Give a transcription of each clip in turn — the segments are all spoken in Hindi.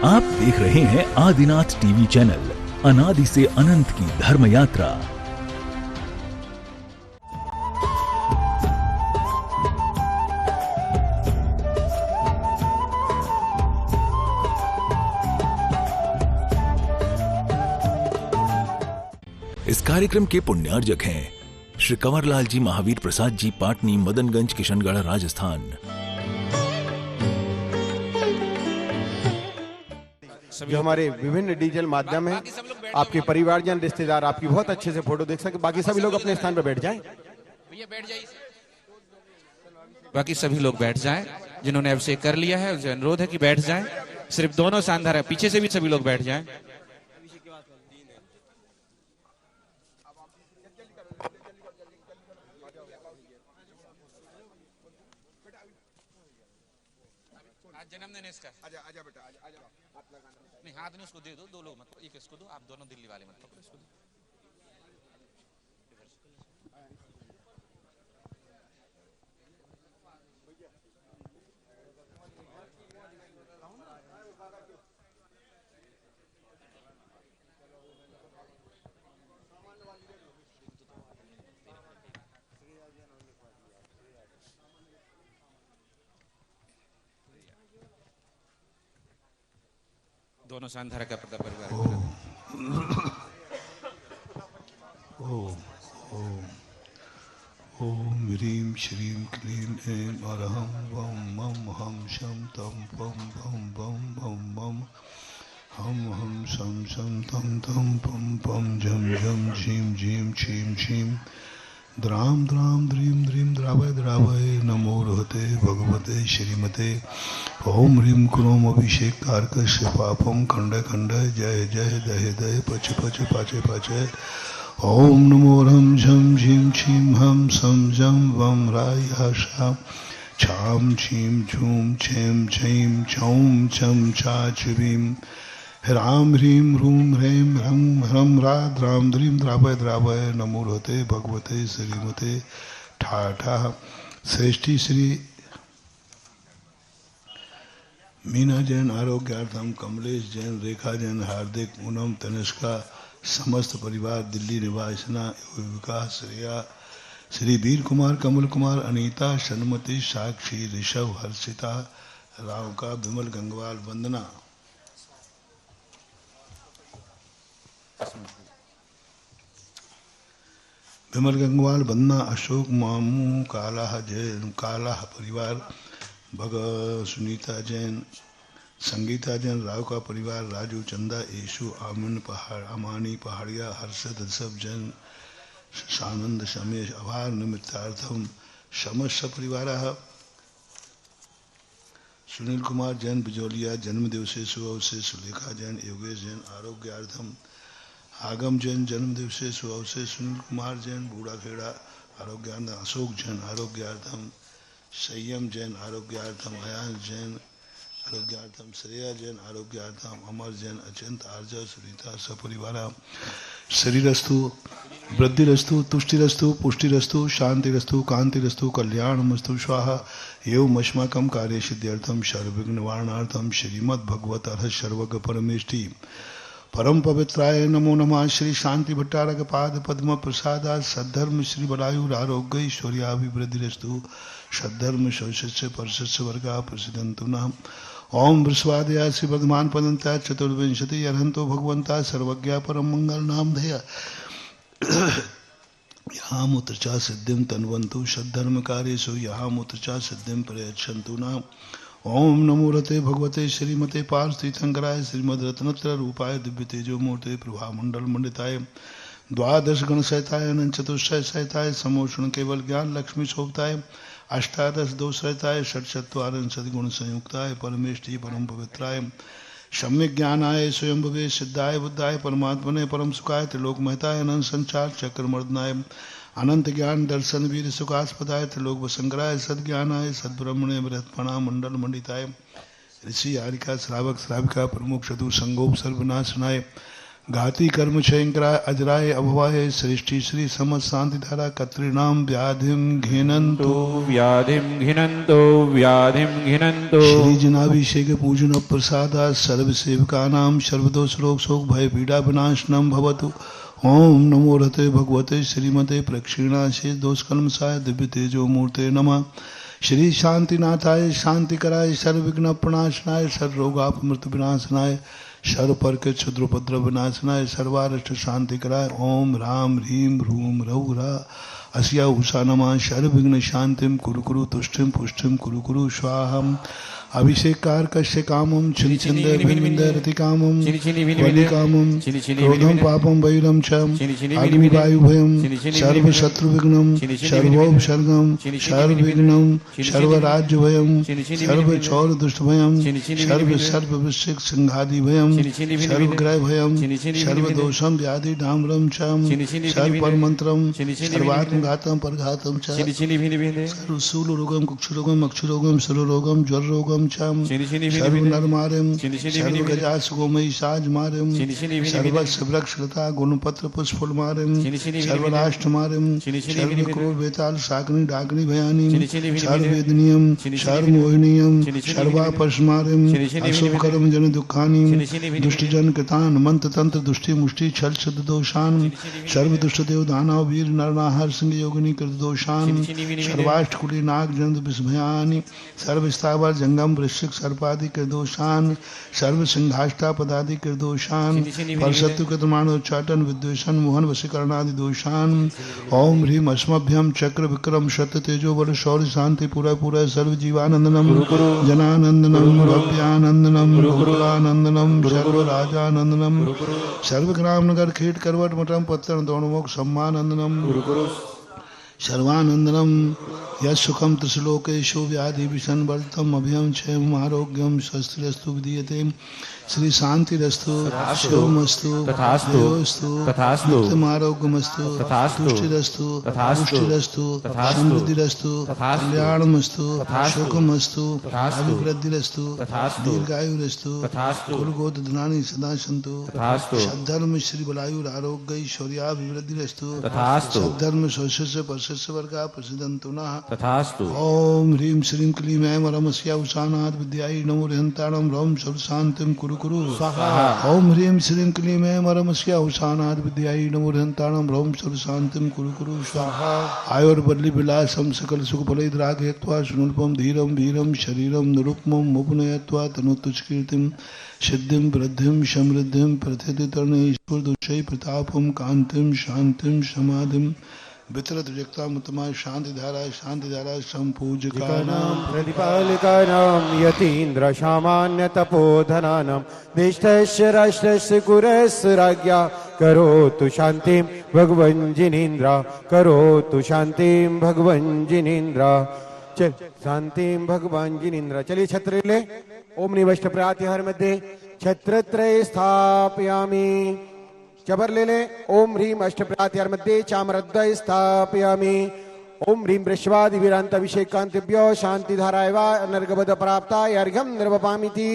आप देख रहे हैं आदिनाथ टीवी चैनल, अनादि से अनंत की धर्म यात्रा। इस कार्यक्रम के पुण्यार्जक हैं श्री कंवरलाल जी महावीर प्रसाद जी, पाटनी, मदनगंज, किशनगढ़, राजस्थान। जो हमारे विभिन्न डिजिटल माध्यम है, आपके परिवारजन, रिश्तेदार आपकी बहुत अच्छे से फोटो देख सके। बाकी सभी लोग अपने स्थान पर बैठ जाएं। भैया बैठ जाइए। बाकी सभी लोग बैठ जाएं। जिन्होंने अभिषेक कर लिया है उनसे अनुरोध है कि बैठ जाएं। सिर्फ दोनों शानदार है, पीछे से भी सभी लोग बैठ जाएं। आज जन्मदिन है इसका। आजा आजा बेटा, आजा आजा। नहीं, हाथ नहीं उसको दे दो, दो लोग मत, एक इसको दो, आप दोनों दिल्ली वाले मत पकड़ो, इसको दो। दोनों शानधारा का प्रताप परिवार। ओम ह्रीं श्रीं क्लीं ऐं अरहं वं मं हं शं तं पं भं भं भं मं हम शं शं तं तं पं पं झं झं झीं झीं छीं छीं द्रां द्रां द्रीं द्रीं द्रावय द्रावय नमो रहते भगवते श्रीमते। ओम ह्रीं क्रोम अभिषेक कारकस्य पापम खंड खंड जय जय दय दय पच पच पाचे पाचे। ओम नमो रं झं झीं छीं हम सं जं वं राय शां छां छीं झूं छें छीं छौं छं छा छीं ह्रां ह्रीं ह्रूं ह्रैं ह्रं ह्रं रा द्रां द्रीं द्रावय द्रावय नमो रहते भगवते श्रीमते। ठा ठा श्रेष्ठी श्री मीना जैन आरोग्यार्थम, कमलेश जैन, रेखा जैन, हार्दिक, पूनम, तनिष्का, समस्त परिवार, दिल्ली निवासना, विकास, श्रेया, श्री वीर कुमार, कमल कुमार, अनीता, शनमती, साक्षी, ऋषभ, हर्षिता, रावका, विमल गंगवाल, वंदना, विमल गंगवाल, वंदना, अशोक, मामू, कालाह जैन, कालाह परिवार, भग, सुनीता जैन, संगीता जैन, राव का परिवार, राजू, चंदा, येशु, आमिन पहाड़, अमानी पहाड़िया, हर्षद, ऋषभ जैन, सानंद, शमेश, अभार निमित्तार्थम समस्त परिवार। सुनील कुमार जैन, बिजोलिया, जन्मदिवसे शुभ अवसरे सुलेखा जैन, योगेश जैन, आरोग्यार्थम, आगम जैन, जन्मदिवसे शुभ अवसरे सुनील कुमार जैन, बूढ़ा खेड़ा, आरोग्यार्थम, अशोक जैन, आरोग्यार्थम, संयम जैन, आरोग्यार्थम, अयान जैन, आरोग्यार्थम, श्रेया जैन, आरोग्यार्थम, अमर जैन, अचिंत, आर्जव, सुनीता, सपरिवार। शरीरस्तु, वृद्धिरस्तु, तुष्टिरस्तु, पुष्टिरस्तु, शांतिरस्तु, कांतिरस्तु, कल्याणमस्तु स्वाहा। एवं अस्माकं कार्य सिद्ध्यर्थम सर्वविघ्न निवारणार्थम श्रीमद्भगवत अर्थ सर्वज्ञ परमेष्टि परम पवित्राय नमो नमः। श्री शांति भट्टारक पाद पद्म प्रसादा सद्धर्म श्री बलायुर आरोग्य ऐश्वर्याभिवृद्धिरस्तु सद्धर्म शौशस्य परशस्य वर्गा प्रसिद्धंतु नाम। ओम वृषवादया श्री वर्धमान पदंता चतुर्विंशति अर्हंतो भगवंता सर्वज्ञ परम मंगल नाम धया यहाँ मूत्र चा सिद्धिम तन्वंतु सद्धर्म कार्येषु यहाँ मूत्र चा सिद्धिम प्रयच्छन्तु नाम। ओम नमो रते भगवते श्रीमते पार्थितंकराय श्रीमद रत्नत्र रूपाय दिव्य तेजो मूर्ते प्रभा मंडल मंडिताय द्वादश गण सहिताय अनंत चतुष्टय सहिताय समोषण केवल ज्ञान लक्ष्मी शोभताय अष्टादश दोष सहिताय षट्चत्वारिंशत् सद्गुण संयुक्ताय परमेष्टि परम पवित्राय सम्यक ज्ञानाय स्वयंभवे सिद्धाय बुद्धाय परमात्मने परम सुखाय त्रिलोक महताय अनंत संचार चक्रमर्दनाय अनंत ज्ञान दर्शन वीर सुखास्पदाय त्रिलोक वसंकराय सद्ज्ञानाय सद्ब्रह्मणे बृहत्पणा मंडल मंडिताय ऋषि आरिका श्रावक श्राविका प्रमुख चतु संगोप सर्वनाशनाय घाती कर्म क्षयंकराय अजराय अभवाय सृष्टि श्री समत शांति धारा कत्रिणाम व्याधिम घिनंतो व्याधिम घिनंतो व्याधिम घिनंतो श्री जनाभिषेक पूजन प्रसादा सर्व सेवका नाम सर्वदोष रोग शोक भय पीड़ा विनाशनम भवतु। ओम नमो रते भगवते श्रीमते प्रक्षिणाशे दोष कलमसाय दिव्य तेजो मूर्ते नमः। श्री शांतिनाथाय शांतिकराय सर्व विघ्न प्रणाशनाय सर्व रोगापमृत विनाशनाय सर्व पर के क्षुद्रोपद्रव विनाशनाय सर्वारिष्ट शांति कराय। ओम राम ह्रीम ह्रूम रघुरा अस्या उषा नमः। सर्व विघ्न शांतिम कुरु कुरु तुष्टिम पुष्टिम कुरु कुरु स्वाहम। अभिषेकार कश्य कामम छिन्द कामम वली कामम क्रोधम पापम वैरम छम अग्निवायु भयम सर्व शत्रु विघ्नम सर्वोपसर्गम सर्व विघ्नम सर्व राज्य भयम सर्व चौर दुष्ट भयम सर्व सर्व विषिक सिंहादि भयम सर्व ग्रह भयम सर्व दोषम व्याधि डाम्रम छम सर्व पर मंत्रम सर्वात्म घातम परघातम च सर्व शूल रोगम कुक्ष रोगम अक्षु रोगम सर्व रोगम ज्वर रोगम चम सर्व नर मारिम सर्व गजास गोमयी साज मारिम सर्व वृक्षलता गुणपत्र पुष्पफल मारिम सर्व राष्ट्र मारिम सर्व क्रोध बेताल शाकनी डाकनी भयानी सर्व वेदनीयम सर्व मोहिनीयम सर्वापश मारिम अशुभ कर्म जन दुखानी दुष्ट जन कृतान मंत्र तंत्र दुष्टि मुष्टि छल छद दोषान सर्व दुष्ट देव दानव वीर नरनाहर सिंह योगिनी कृत दोषान सर्वाष्ट कुली नाग जन विस्मयानी सर्व स्थावर जंगम वृश्चिक सर्पादि के दोषान सर्व सिंहाष्टा पदादि के दोषान परशत्रु कृतमान उच्चाटन विद्वेषण मोहन वशीकरणादि दोषान। ओम ह्रीम अस्मभ्यम चक्र विक्रम सत्य तेजो बल शौर्य शांति पूरा पूरा सर्व जीवानंदनम जनानंदनम भव्यानंदनम गुरुकुलानंदनम सर्व राजानंदनम सर्व ग्राम नगर खेट करवट मठम पत्तन दोणमोक सम्मानंदनम सर्वानंदनम यशुखम त्रिश्लोकेशो व्याधि विषण वर्तम अभयम क्षयम आरोग्यम स्वस्तिरस्तु विदीयते श्री शांतिरस्तु शिवमस्तु तथास्तु नित्यम आरोग्यमस्तु तुष्टिरस्तु पुष्टिरस्तु समृद्धिरस्तु कल्याणमस्तु शोकमस्तु अभिवृद्धिरस्तु दीर्घायुरस्तु कुलगोत्र धनानि सदा सन्तु सद्धर्म श्री बलायुर आरोग्य ऐश्वर्याभिवृद्धिरस्तु सद्धर्म स्वस्य परस्य वर्गा प्रसिद्धन्तु नः तथास्तु। ओम ह्रीं श्रीं क्लीं ऐं रमस्या उषानाद विद्यायै नमो रहन्ताणं रं सर्व शान्तिं कुरु कुरु स्वाहा। ओम ह्रीं श्रीं क्लीं ऐं रमस्या उषानाद विद्यायै नमो रहन्ताणं रं सर्व शान्तिं कुरु कुरु स्वाहा। आयुर्बल्ली विलासं सकल सुख फलैर्राग हेत्वा सुनुल्पम धीरम वीरम शरीरम निरुपमं मुपनयत्वा तनुतुष्कीर्तिं सिद्धिं वृद्धिं समृद्धिं प्रथिति तरणेश्वर दुषै प्रतापं कांतिं शांतिं समाधिं वितरत व्यक्तामुत्तमा शांति धारा संपूजकानां प्रतिपालिकानां यतीन्द्र सामान्य तपोधनानां दिष्टस्य राष्ट्रस्य कुरस्य राज्ञा करोतु शांतिं भगवन् जिनेन्द्र करोतु शांतिं भगवन् जिनेन्द्र। चल शांतिं भगवान जिनेन्द्र। चलिए छत्र ले। ओम निवष्ट प्रातिहार मध्ये छत्रत्रय स्थापयामि। चबर ले ले। ओम ह्रीं अष्टप्रातिहार मध्ये चामरद्वय स्थापयामि। ओम ह्रीं वृषवादि वीरांत अभिषेकांतिभ्यो शांतिधाराय वा नर्गबद प्राप्ताय अर्घ्यं निर्वपामिति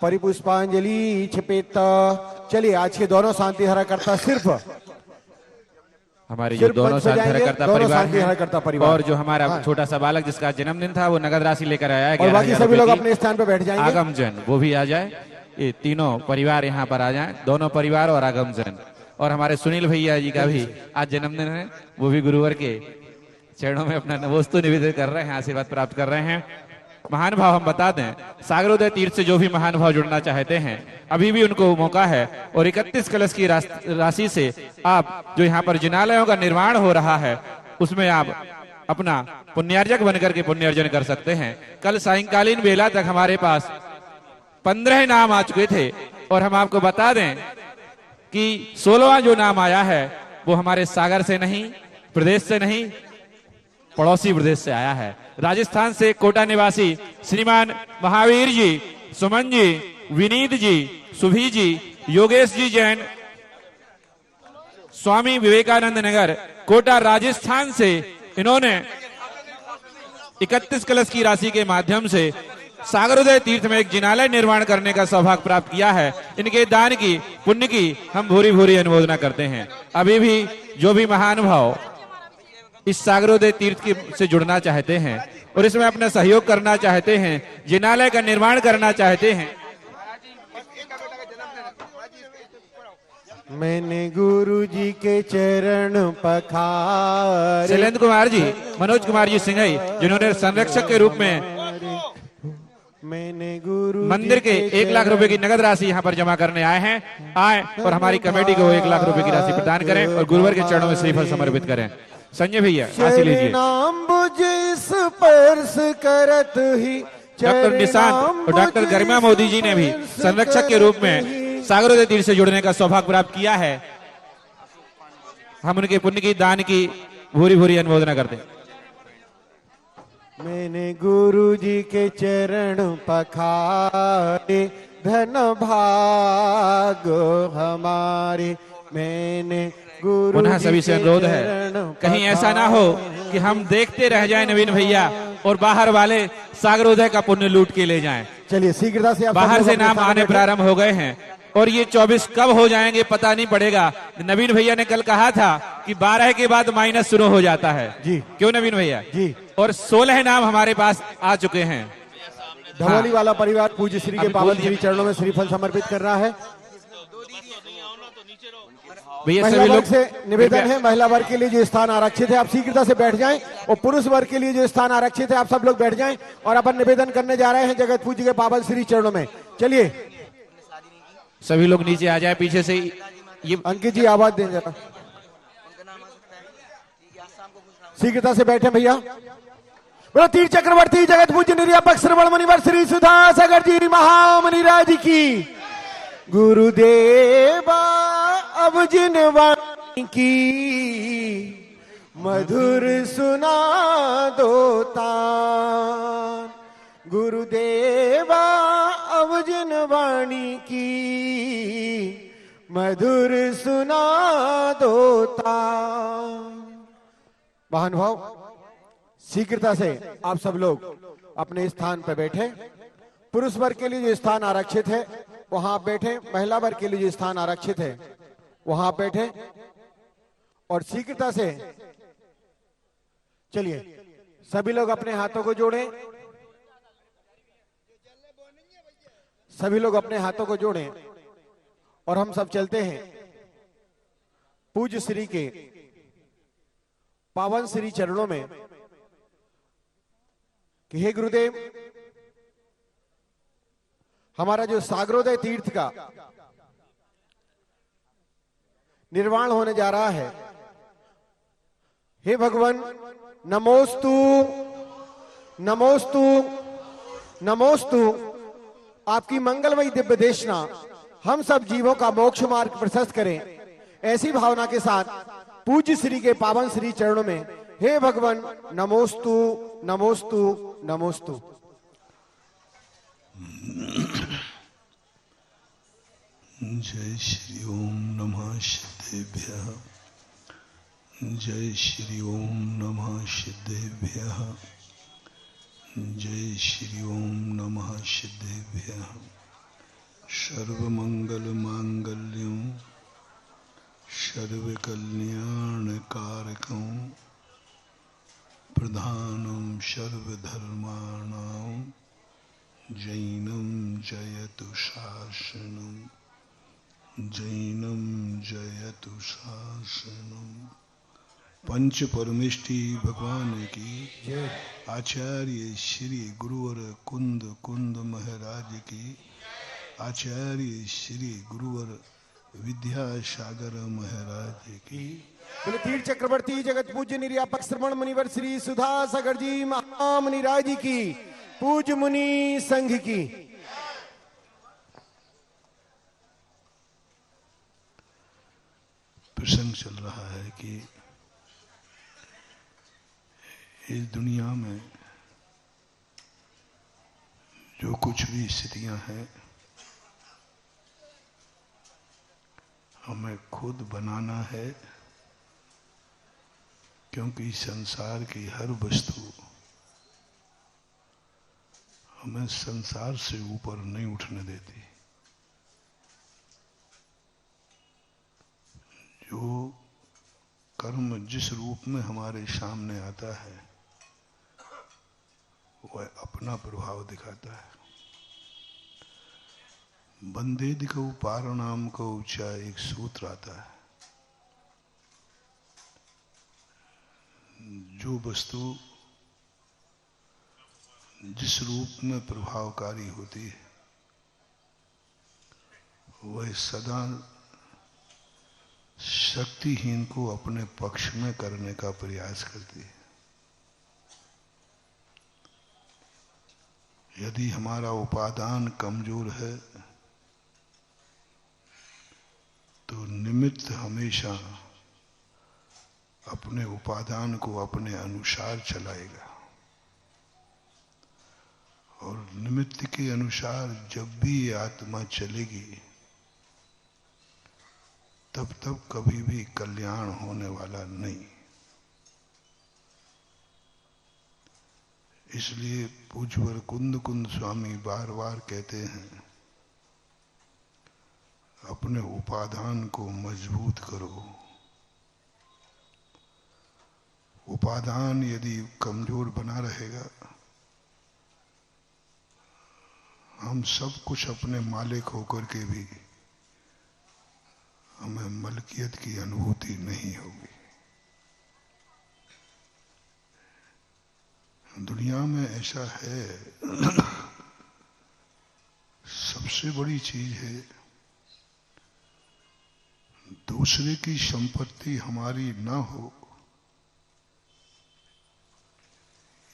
परिपुष्पांजलि क्षिपेत। चलिए आज के दोनों शांतिधारा करता सिर्फ हमारे जो दोनों शांतिधारा करता परिवार और जो हमारा छोटा सा बालक जिसका जन्मदिन था वो नगद राशि लेकर आया है और बाकी सभी लोग अपने स्थान पर बैठ जाएंगे। आगमजन वो भी आ जाए। ये तीनों परिवार यहाँ पर आ जाएं, दोनों परिवार और आगमजन। और हमारे सुनील भैया जी का भी आज जन्मदिन है, वो भी गुरुवर के चरणों में अपना वस्तु निवेदन कर रहे हैं, आशीर्वाद प्राप्त कर रहे हैं। महान भाव हम बता दें, सागरोदय तीर्थ से जो भी महान भाव जुड़ना चाहते हैं अभी भी उनको मौका है। और 31 कलश की राशि से आप जो यहाँ पर जिनालयों का निर्माण हो रहा है उसमें आप अपना पुण्यार्जक बनकर के पुण्य अर्जन कर सकते हैं। कल सायंकालीन बेला तक हमारे पास 15 नाम आ चुके थे और हम आपको बता दें कि 16वां जो नाम आया है वो हमारे सागर से नहीं, प्रदेश से नहीं, पड़ोसी प्रदेश से आया है। राजस्थान से कोटा निवासी श्रीमान महावीर जी, सुमन जी, विनीत जी, सुभी जी, योगेश जी जैन, स्वामी विवेकानंद नगर, कोटा राजस्थान से इन्होंने 31 कलश की राशि के माध्यम से सागरोदय तीर्थ में एक जिनालय निर्माण करने का सौभाग्य प्राप्त किया है। इनके दान की पुण्य की हम भूरी भूरी अनुमोदना करते हैं। अभी भी जो भी महानुभाव इस सागरोदय तीर्थ की से जुड़ना चाहते हैं और इसमें अपना सहयोग करना चाहते हैं, जिनालय का निर्माण करना चाहते हैं, मैंने गुरु जी के चरण पखारे। शैलेंद्र कुमार जी, मनोज कुमार जी सिंघई, जिन्होंने संरक्षक के रूप में मैंने गुरु मंदिर के 1 लाख रुपए की नगद राशि यहाँ पर जमा करने आए हैं, आए और हमारी कमेटी को 1 लाख रुपए की राशि प्रदान करें और गुरुवर के चरणों में श्रीफल समर्पित करें। संजय भैया राशि लीजिए। नाम बुझे स्पर्श करत ही डॉक्टर निशांत और डॉक्टर गरिमा मोदी जी ने भी संरक्षक के रूप में सागरोदय तीर्थ से जुड़ने का सौभाग्य प्राप्त किया है। हम उनके पुण्य की दान की भूरी भूरी अनुमोदना करते हैं। मैंने गुरु जी के चरण पखारे, धन भागो हमारे। मैंने गुरु पुनः सभी से अनुरोध है, कहीं ऐसा ना हो कि हम देखते रह जाएं नवीन भैया और बाहर वाले सागरोदय का पुण्य लूट के ले जाएं। चलिए शीघ्रता से बाहर से नाम आने प्रारंभ हो गए हैं और ये 24 कब हो जाएंगे पता नहीं पड़ेगा। नवीन भैया ने कल कहा था कि 12 के बाद माइनस शुरू हो जाता है जी। क्यों नवीन भैया जी। और 16 नाम हमारे पास आ चुके हैं। धवली वाला परिवार पूज्य श्री के पावन श्री चरणों में श्रीफल समर्पित कर रहा है। भैया महिला सभी वर्ग लोग से निवेदन है, महिला वर्ग के लिए जो स्थान आरक्षित है आप शीघ्रता से बैठ जाएं और पुरुष वर्ग के लिए जो स्थान आरक्षित है आप सब लोग बैठ जाएं और अपन निवेदन करने जा रहे हैं जगत पूज्य के पावन श्री चरणों में। चलिए सभी लोग नीचे आ जाए पीछे से। ये अंकित जी आवाज दें जरा, शीघ्रता से बैठे भैया। बोलो तीर चक्रवर्ती जगत पूज्य निर्यापक श्रवण मुनिवर श्री सुधा सागर जी महामुनिराज की। गुरुदेवा अब जिन वाणी की मधुर सुना दो तान। गुरुदेवा अब जिन वाणी की मधुर सुना दो तान। महानुभाव शीघ्रता से आप सब लोग अपने स्थान पर बैठे। पुरुष वर्ग के लिए जो स्थान आरक्षित है वहां आप बैठे, महिला वर्ग के लिए जो स्थान आरक्षित है वहां आप बैठे और शीघ्रता से चलिए सभी लोग अपने हाथों को जोड़ें। सभी लोग अपने हाथों को जोड़ें और हम सब चलते हैं पूज्य श्री के पावन श्री चरणों में कि हे गुरुदेव, हमारा जो सागरोदय तीर्थ का निर्माण होने जा रहा है, हे भगवान नमोस्तु नमोस्तु नमोस्तु। आपकी मंगलमयी दिव्य देशना हम सब जीवों का मोक्ष मार्ग प्रशस्त करें, ऐसी भावना के साथ पूज्य श्री के पावन श्री चरणों में हे भगवान नमोस्तु नमोस्तु नमोस्तु। जय श्री ओम नमः सिद्धेभ्यः। जय श्री ओम नमः सिद्धेभ्यः। जय श्री ओम नमः सिद्धेभ्यः। सर्वमंगल मांगल्यं सर्वकल्याणकारकं प्रधानं सर्वधर्माणां जैनं जयतु शासनं। जैनम जयतु शासनम। पंच परमेष्टि भगवान की, आचार्य श्री गुरुवर कुंद कुंद महाराज की, आचार्य श्री गुरुवर विद्यासागर महाराज की। बोले तीर चक्रवर्ती जगत पूज्य निर्यापक श्रवण मुनिवर श्री सुधा सागर जी महामुनिराज की, पूज्य मुनि संघ की। प्रसंग चल रहा है कि इस दुनिया में जो कुछ भी स्थितियां हैं हमें खुद बनाना है, क्योंकि संसार की हर वस्तु हमें संसार से ऊपर नहीं उठने देती। जो कर्म जिस रूप में हमारे सामने आता है वह अपना प्रभाव दिखाता है। बंदेद को पारणाम को ऊंचा एक सूत्र आता है। जो वस्तु जिस रूप में प्रभावकारी होती है वह सदा शक्तिहीन को अपने पक्ष में करने का प्रयास करती है। यदि हमारा उपादान कमजोर है तो निमित्त हमेशा अपने उपादान को अपने अनुसार चलाएगा और निमित्त के अनुसार जब भी ये आत्मा चलेगी तब तब कभी भी कल्याण होने वाला नहीं। इसलिए पूज्यवर कुंद कुंद स्वामी बार बार कहते हैं अपने उपादान को मजबूत करो। उपादान यदि कमजोर बना रहेगा हम सब कुछ अपने मालिक होकर के भी हमें मलकियत की अनुभूति नहीं होगी। दुनिया में ऐसा है सबसे बड़ी चीज है दूसरे की संपत्ति हमारी ना हो।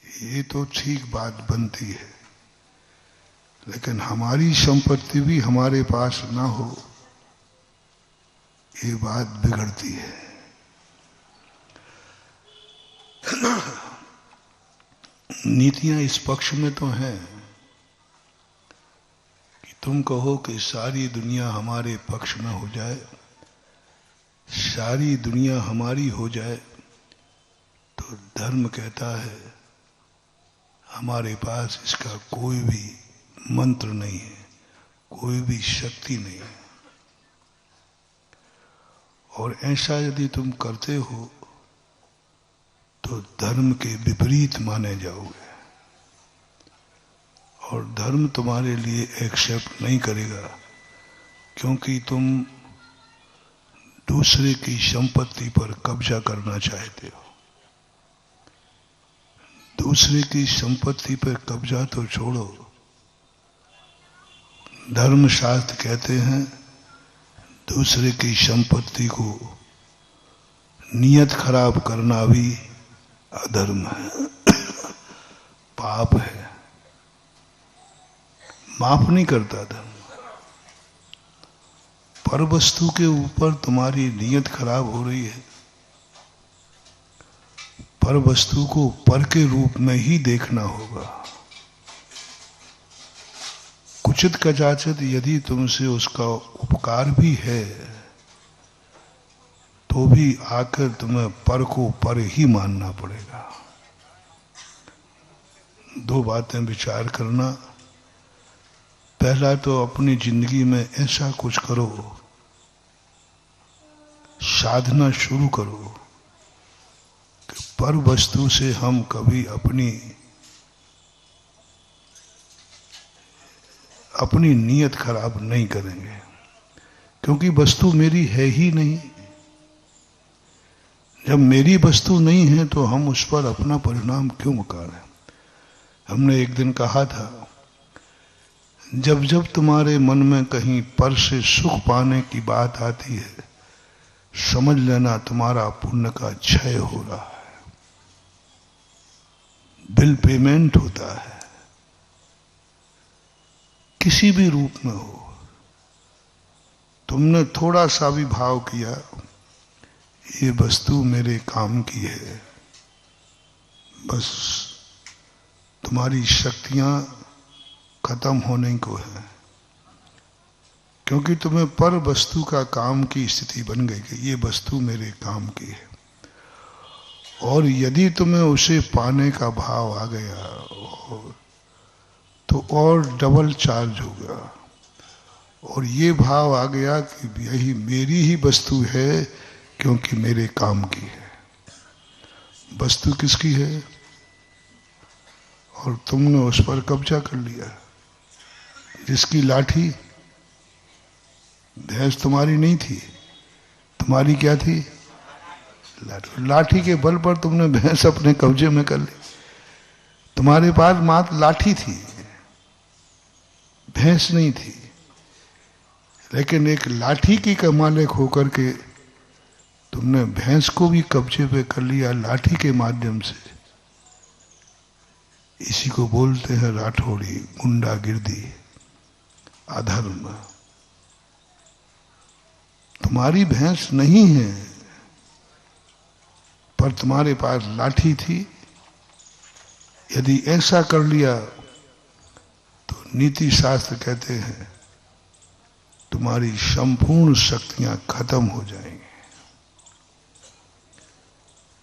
ये तो ठीक बात बनती है लेकिन हमारी संपत्ति भी हमारे पास ना हो ये बात बिगड़ती है। नीतियां इस पक्ष में तो हैं कि तुम कहो कि सारी दुनिया हमारे पक्ष में हो जाए, सारी दुनिया हमारी हो जाए, तो धर्म कहता है हमारे पास इसका कोई भी मंत्र नहीं है, कोई भी शक्ति नहीं है। और ऐसा यदि तुम करते हो तो धर्म के विपरीत माने जाओगे और धर्म तुम्हारे लिए एक्सेप्ट नहीं करेगा क्योंकि तुम दूसरे की संपत्ति पर कब्जा करना चाहते हो। दूसरे की संपत्ति पर कब्जा तो छोड़ो, धर्मशास्त्र कहते हैं दूसरे की संपत्ति को नियत खराब करना भी अधर्म है, पाप है, माफ नहीं करता धर्म। पर वस्तु के ऊपर तुम्हारी नियत खराब हो रही है, पर वस्तु को पर के रूप में ही देखना होगा। कुचित कजाचित यदि तुमसे उसका उपकार भी है तो भी आकर तुम्हें पर को पर ही मानना पड़ेगा। दो बातें विचार करना। पहला तो अपनी जिंदगी में ऐसा कुछ करो, साधना शुरू करो कि पर वस्तु से हम कभी अपनी नीयत खराब नहीं करेंगे क्योंकि वस्तु मेरी है ही नहीं। जब मेरी वस्तु नहीं है तो हम उस पर अपना परिणाम क्यों मुकारें। हमने एक दिन कहा था जब जब तुम्हारे मन में कहीं पर से सुख पाने की बात आती है समझ लेना तुम्हारा पुण्य का क्षय हो रहा है, बिल पेमेंट होता है, किसी भी रूप में हो। तुमने थोड़ा सा भी भाव किया ये वस्तु मेरे काम की है, बस तुम्हारी शक्तियां खत्म होने को है क्योंकि तुम्हें पर वस्तु का काम की स्थिति बन गई कि ये वस्तु मेरे काम की है। और यदि तुम्हें उसे पाने का भाव आ गया और तो और डबल चार्ज हो गया, और ये भाव आ गया कि यही मेरी ही वस्तु है क्योंकि मेरे काम की है। वस्तु किसकी है? और तुमने उस पर कब्जा कर लिया। जिसकी लाठी, भैंस तुम्हारी नहीं थी, तुम्हारी क्या थी? लाठी। लाठी के बल पर तुमने भैंस अपने कब्जे में कर ली। तुम्हारे पास मात्र लाठी थी, भैंस नहीं थी। लेकिन एक लाठी की का मालिक होकर के तुमने भैंस को भी कब्जे पे कर लिया लाठी के माध्यम से। इसी को बोलते हैं राठौड़ी, गुंडागिर्दी, अधर्म। तुम्हारी भैंस नहीं है, पर तुम्हारे पास लाठी थी। यदि ऐसा कर लिया तो नीति शास्त्र कहते हैं तुम्हारी संपूर्ण शक्तियां खत्म हो जाएंगी।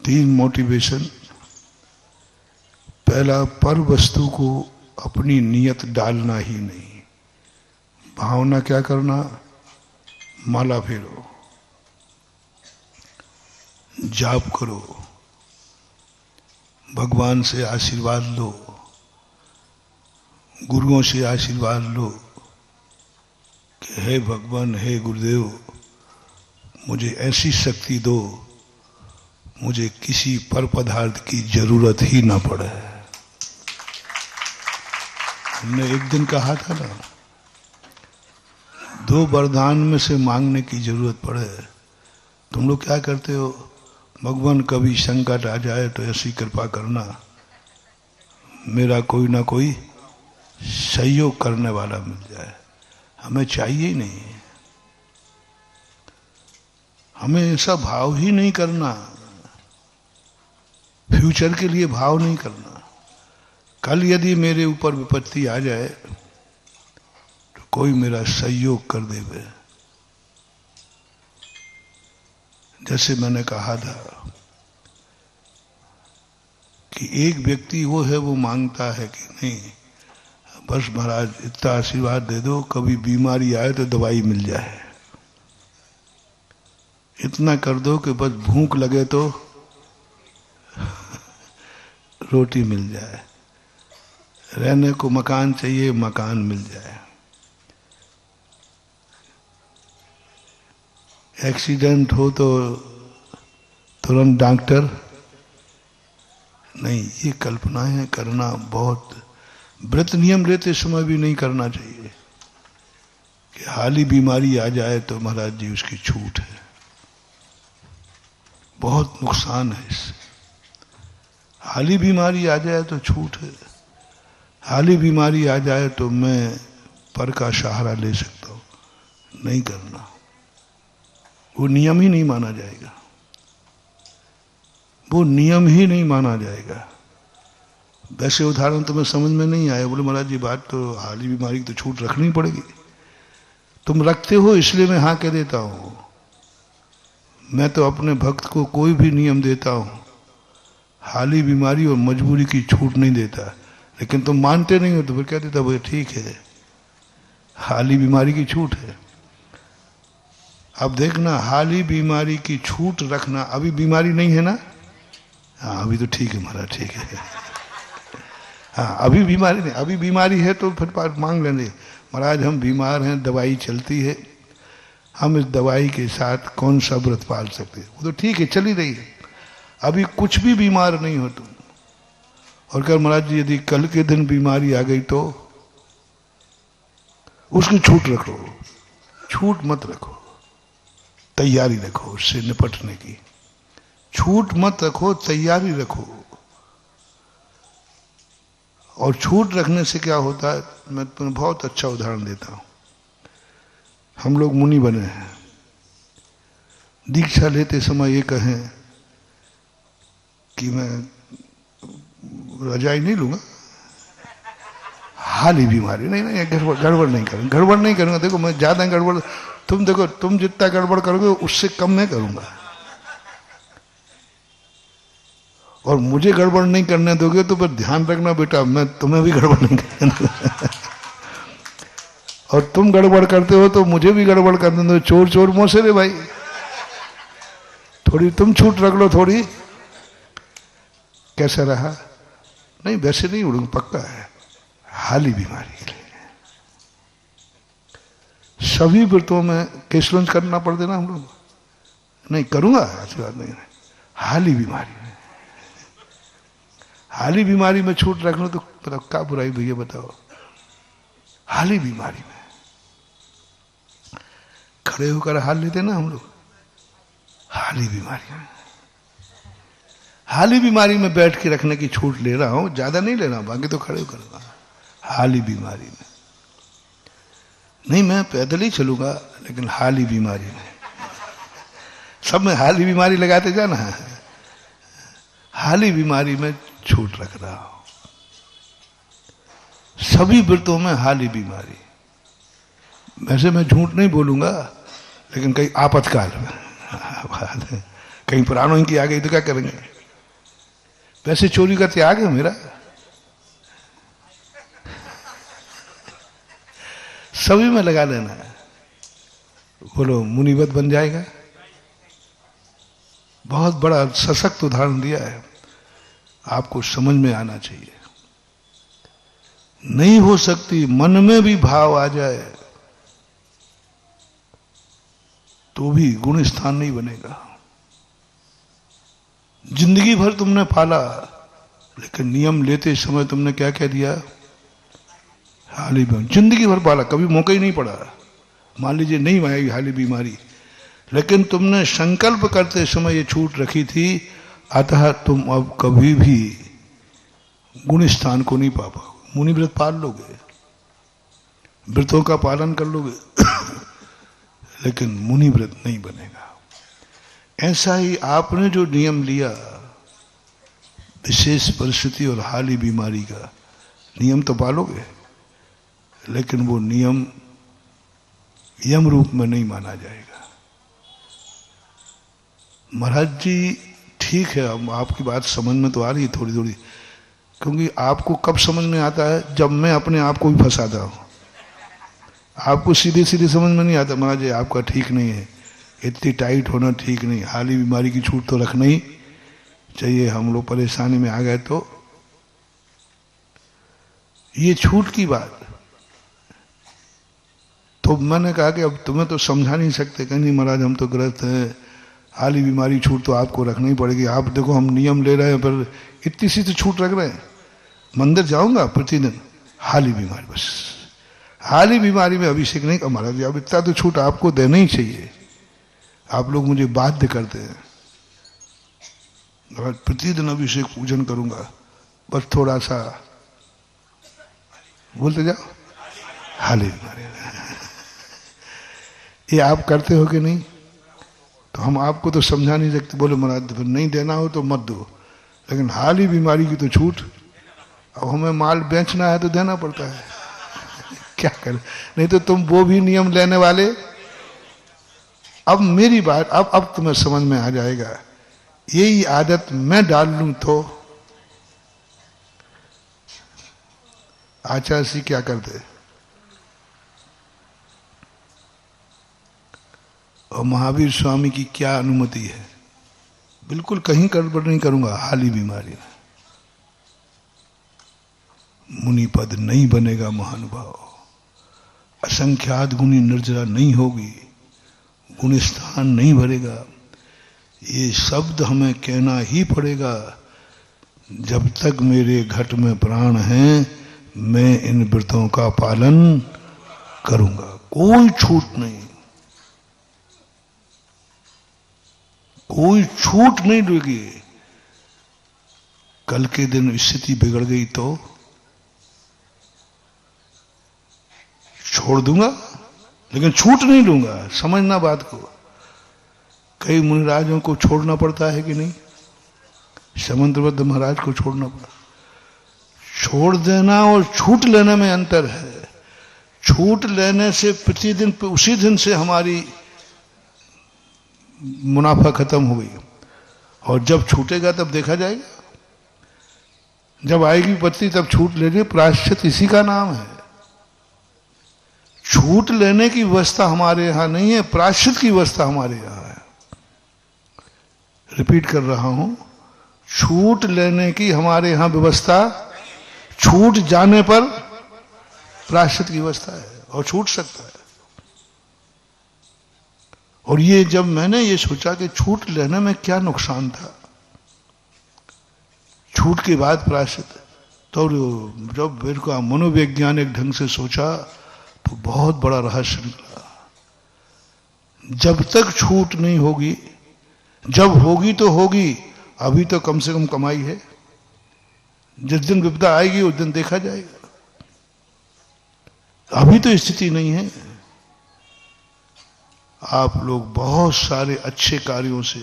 3 मोटिवेशन। पहला, पर वस्तु को अपनी नियत डालना ही नहीं। भावना क्या करना? माला फेरो, जाप करो, भगवान से आशीर्वाद लो, गुरुओं से आशीर्वाद लो कि हे भगवान, हे गुरुदेव, मुझे ऐसी शक्ति दो, मुझे किसी पर पदार्थ की जरूरत ही ना पड़े। हमने एक दिन कहा था ना, 2 वरदान में से मांगने की जरूरत पड़े। तुम लोग क्या करते हो? भगवान कभी संकट आ जाए तो ऐसी कृपा करना, मेरा कोई ना कोई सहयोग करने वाला मिल जाए। हमें चाहिए ही नहीं, हमें ऐसा भाव ही नहीं करना, फ्यूचर के लिए भाव नहीं करना। कल यदि मेरे ऊपर विपत्ति आ जाए तो कोई मेरा सहयोग कर देवे। जैसे मैंने कहा था कि एक व्यक्ति वो है, वो मांगता है कि नहीं, बस महाराज इतना आशीर्वाद दे दो, कभी बीमारी आए तो दवाई मिल जाए। इतना कर दो कि बस भूख लगे तो रोटी मिल जाए, रहने को मकान चाहिए, मकान मिल जाए। एक्सीडेंट हो तो तुरंत डॉक्टर नहीं। ये कल्पनाएं करना बहुत, व्रत नियम लेते समय भी नहीं करना चाहिए कि हाल ही बीमारी आ जाए तो महाराज जी उसकी छूट है। बहुत नुकसान है इससे। हाल ही बीमारी आ जाए तो छूट है, हाल ही बीमारी आ जाए तो मैं पर का सहारा ले सकता हूं, नहीं करना। वो नियम ही नहीं माना जाएगा, वो नियम ही नहीं माना जाएगा। वैसे उदाहरण तो मैं समझ में नहीं आया। बोले महाराज जी बात तो हाल ही बीमारी की तो छूट रखनी पड़ेगी। तुम रखते हो इसलिए मैं हाँ कह देता हूं। मैं तो अपने भक्त को कोई भी नियम देता हूं, हाल ही बीमारी और मजबूरी की छूट नहीं देता। लेकिन तुम मानते नहीं हो तो फिर कह देता भाई ठीक है, हाल ही बीमारी की छूट है। अब देखना, हाल ही बीमारी की छूट रखना, अभी बीमारी नहीं है ना? हाँ अभी तो ठीक है महाराज, ठीक है। हाँ अभी बीमारी नहीं, अभी बीमारी है तो फिर मांग लेंगे महाराज हम बीमार हैं, दवाई चलती है, हम इस दवाई के साथ कौन सा व्रत पाल सकते हैं? वो तो ठीक है, चली रही है। अभी कुछ भी बीमार नहीं हो तुम, और कल महाराज जी यदि कल के दिन बीमारी आ गई तो उसकी छूट रखो, छूट मत रखो, तैयारी रखो उससे निपटने की। छूट मत रखो, तैयारी रखो। और छूट रखने से क्या होता है, मैं तुम्हें बहुत अच्छा उदाहरण देता हूं। हम लोग मुनि बने हैं, दीक्षा लेते समय ये कहें कि मैं रजाई नहीं लूंगा, हाल ही बीमारी नहीं, गड़बड़ नहीं करूंगा, गड़बड़ नहीं करूंगा। देखो मैं ज्यादा गड़बड़, तुम देखो तुम जितना गड़बड़ करोगे उससे कम मैं करूंगा। और मुझे गड़बड़ नहीं करने दोगे तो फिर ध्यान रखना बेटा, मैं तुम्हें भी गड़बड़ नहीं करने दूंगा। और तुम गड़बड़ करते हो तो मुझे भी गड़बड़ करने दो। चोर चोर मोसे रे भाई, थोड़ी तुम छूट रख लो थोड़ी। कैसा रहा? नहीं वैसे नहीं उड़ूंगा, पक्का है, हाली बीमारी के लिए। सभी व्रतों में केशलंज करना पड़ देना हम लोग, नहीं करूंगा ऐसी बात नहीं। हाली बीमारी में, हाली बीमारी में छूट रख लो तो मतलब क्या बुराई भैया बताओ। हाली बीमारी में खड़े होकर हाल लेते ना हम लोग, हाली बीमारी में। हाली बीमारी में बैठ के रखने की छूट ले रहा हूं, ज्यादा नहीं ले रहा हूं, बाकी तो खड़े होकर करूंगा। हाली बीमारी में नहीं, मैं पैदल ही चलूंगा, लेकिन हाली बीमारी में सब में हाली बीमारी लगाते जाना है। हाली बीमारी में छूट रख रहा हूं, सभी व्रतों में हाली बीमारी। वैसे मैं झूठ नहीं बोलूंगा, लेकिन कहीं आपातकाल में कहीं पुराणों की आ गई तो क्या करेंगे। वैसे चोरी का त्याग है मेरा, सभी में लगा लेना है। बोलो मुनीबत बन जाएगा। बहुत बड़ा सशक्त उदाहरण दिया है, आपको समझ में आना चाहिए। नहीं हो सकती, मन में भी भाव आ जाए तो भी गुण स्थान नहीं बनेगा। जिंदगी भर तुमने पाला, लेकिन नियम लेते समय तुमने क्या क्या दिया? हाली बीमारी। जिंदगी भर पाला, कभी मौका ही नहीं पड़ा। मान लीजिए नहीं आएगी हाली बीमारी, लेकिन तुमने संकल्प करते समय ये छूट रखी थी, अतः तुम अब कभी भी गुण स्थान को नहीं पा पाओगे। मुनि व्रत पाल लोगे, व्रतों का पालन कर लोगे, लेकिन मुनि व्रत नहीं बनेगा। ऐसा ही आपने जो नियम लिया विशेष परिस्थिति और हाली बीमारी का, नियम तो पालोगे, लेकिन वो नियम यम रूप में नहीं माना जाएगा। महाराज जी ठीक है, अब आपकी बात समझ में तो आ रही है थोड़ी थोड़ी, क्योंकि आपको कब समझ में आता है? जब मैं अपने आप को भी फंसाता हूं। आपको सीधे सीधे समझ में नहीं आता, महाराज जी आपका ठीक नहीं है, इतनी टाइट होना ठीक नहीं, हाली बीमारी की छूट तो रखना ही चाहिए। हम लोग परेशानी में आ गए तो ये छूट की बात, तो मैंने कहा कि अब तुम्हें तो समझा नहीं सकते। कहीं नहीं महाराज हम तो ग्रस्त हैं, हाली बीमारी छूट तो आपको रखनी ही पड़ेगी। आप देखो हम नियम ले रहे हैं, पर इतनी सी तो छूट रख रहे हैं। मंदिर जाऊंगा प्रतिदिन, हाली बीमारी, बस हाली बीमारी में अभिषेक नहीं। महाराज अब इतना तो छूट आपको देना ही चाहिए, आप लोग मुझे बाध्य करते हैं। प्रतिदिन अभिषेक पूजन करूंगा, बस थोड़ा सा बोलते जाओ हाली बीमारी। ये आप करते हो कि नहीं? तो हम आपको तो समझा नहीं सकते। बोले महाराज फिर नहीं देना हो तो मत दो, लेकिन हाली बीमारी की तो छूट। अब हमें माल बेचना है तो देना पड़ता है, क्या करें? नहीं तो तुम वो भी नियम लेने वाले। अब मेरी बात, अब तुम्हें समझ में आ जाएगा। यही आदत मैं डाल लूं तो आचार्य जी क्या करते, और महावीर स्वामी की क्या अनुमति है? बिल्कुल कहीं गड़बड़ नहीं करूंगा। हाली बीमारी में मुनि पद नहीं बनेगा महानुभाव, असंख्यात गुणी निर्जरा नहीं होगी, गुण स्थान नहीं भरेगा। ये शब्द हमें कहना ही पड़ेगा। जब तक मेरे घट में प्राण हैं, मैं इन व्रतों का पालन करूंगा, कोई छूट नहीं, कोई छूट नहीं देगी। कल के दिन स्थिति बिगड़ गई तो छोड़ दूंगा, लेकिन छूट नहीं लूंगा। समझना बात को। कई मुनिराजों को छोड़ना पड़ता है कि नहीं? समंतबद्ध महाराज को छोड़ना पड़ा। छोड़ देना और छूट लेने में अंतर है। छूट लेने से प्रतिदिन उसी दिन से हमारी मुनाफा खत्म हो गई, और जब छूटेगा तब देखा जाएगा। जब आएगी विपत्ति तब छूट ले लीजिए, प्रायश्चित इसी का नाम है। छूट लेने की व्यवस्था हमारे यहां नहीं है, प्रायश्चित की व्यवस्था हमारे यहां है। रिपीट कर रहा हूं, छूट लेने की हमारे यहां व्यवस्था, छूट जाने पर प्रायश्चित की व्यवस्था है और छूट सकता है। और ये जब मैंने ये सोचा कि छूट लेने में क्या नुकसान था, छूट के बाद प्रायश्चित, तो जब मेरे को मनोवैज्ञानिक ढंग से सोचा तो बहुत बड़ा रहस्य निकला। जब तक छूट नहीं होगी, जब होगी तो होगी, अभी तो कम से कम कमाई है। जिस दिन विपदा आएगी उस दिन देखा जाएगा, अभी तो स्थिति नहीं है। आप लोग बहुत सारे अच्छे कार्यों से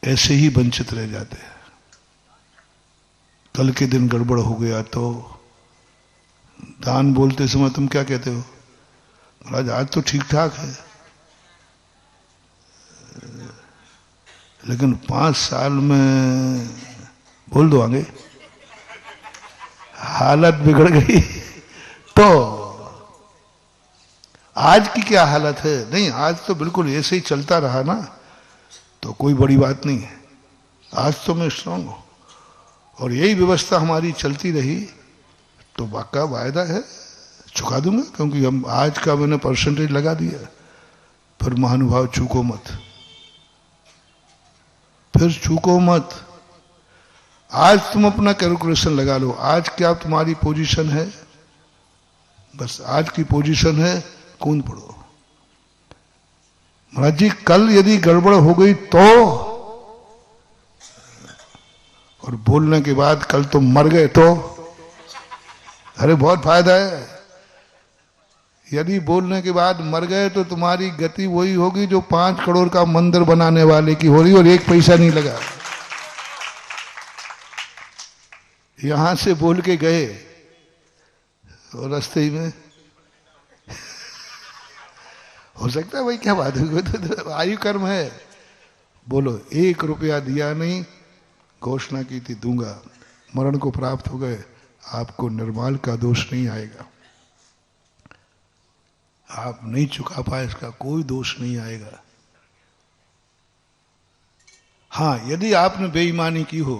ऐसे ही वंचित रह जाते हैं। कल के दिन गड़बड़ हो गया तो दान बोलते समय तुम क्या कहते हो, महाराज आज तो ठीक ठाक है, लेकिन 5 साल में बोल दो आगे हालत बिगड़ गई तो आज की क्या हालत है। नहीं, आज तो बिल्कुल ऐसे ही चलता रहा ना तो कोई बड़ी बात नहीं है। आज तो मैं स्ट्रांग हूं और यही व्यवस्था हमारी चलती रही तो वाका वायदा है चुका दूंगा, क्योंकि हम आज का मैंने परसेंटेज लगा दिया। फिर महानुभाव चूको मत, फिर चूको मत। आज तुम अपना कैलकुलेशन लगा लो, आज क्या तुम्हारी पोजीशन है, बस आज की पोजीशन है, कूद पड़ो। महाराज जी कल यदि गड़बड़ हो गई तो, और बोलने के बाद कल तुम मर गए तो, अरे बहुत फायदा है। यदि बोलने के बाद मर गए तो तुम्हारी गति वही होगी जो 5 करोड़ का मंदिर बनाने वाले की हो रही और 1 पैसा नहीं लगा। यहां से बोल के गए और रास्ते में हो सकता है भाई क्या बात है, तो आयु कर्म है। बोलो 1 रुपया दिया नहीं, घोषणा की थी दूंगा, मरण को प्राप्त हो गए, आपको निर्माल का दोष नहीं आएगा। आप नहीं चुका पाए इसका कोई दोष नहीं आएगा। हां, यदि आपने बेईमानी की हो,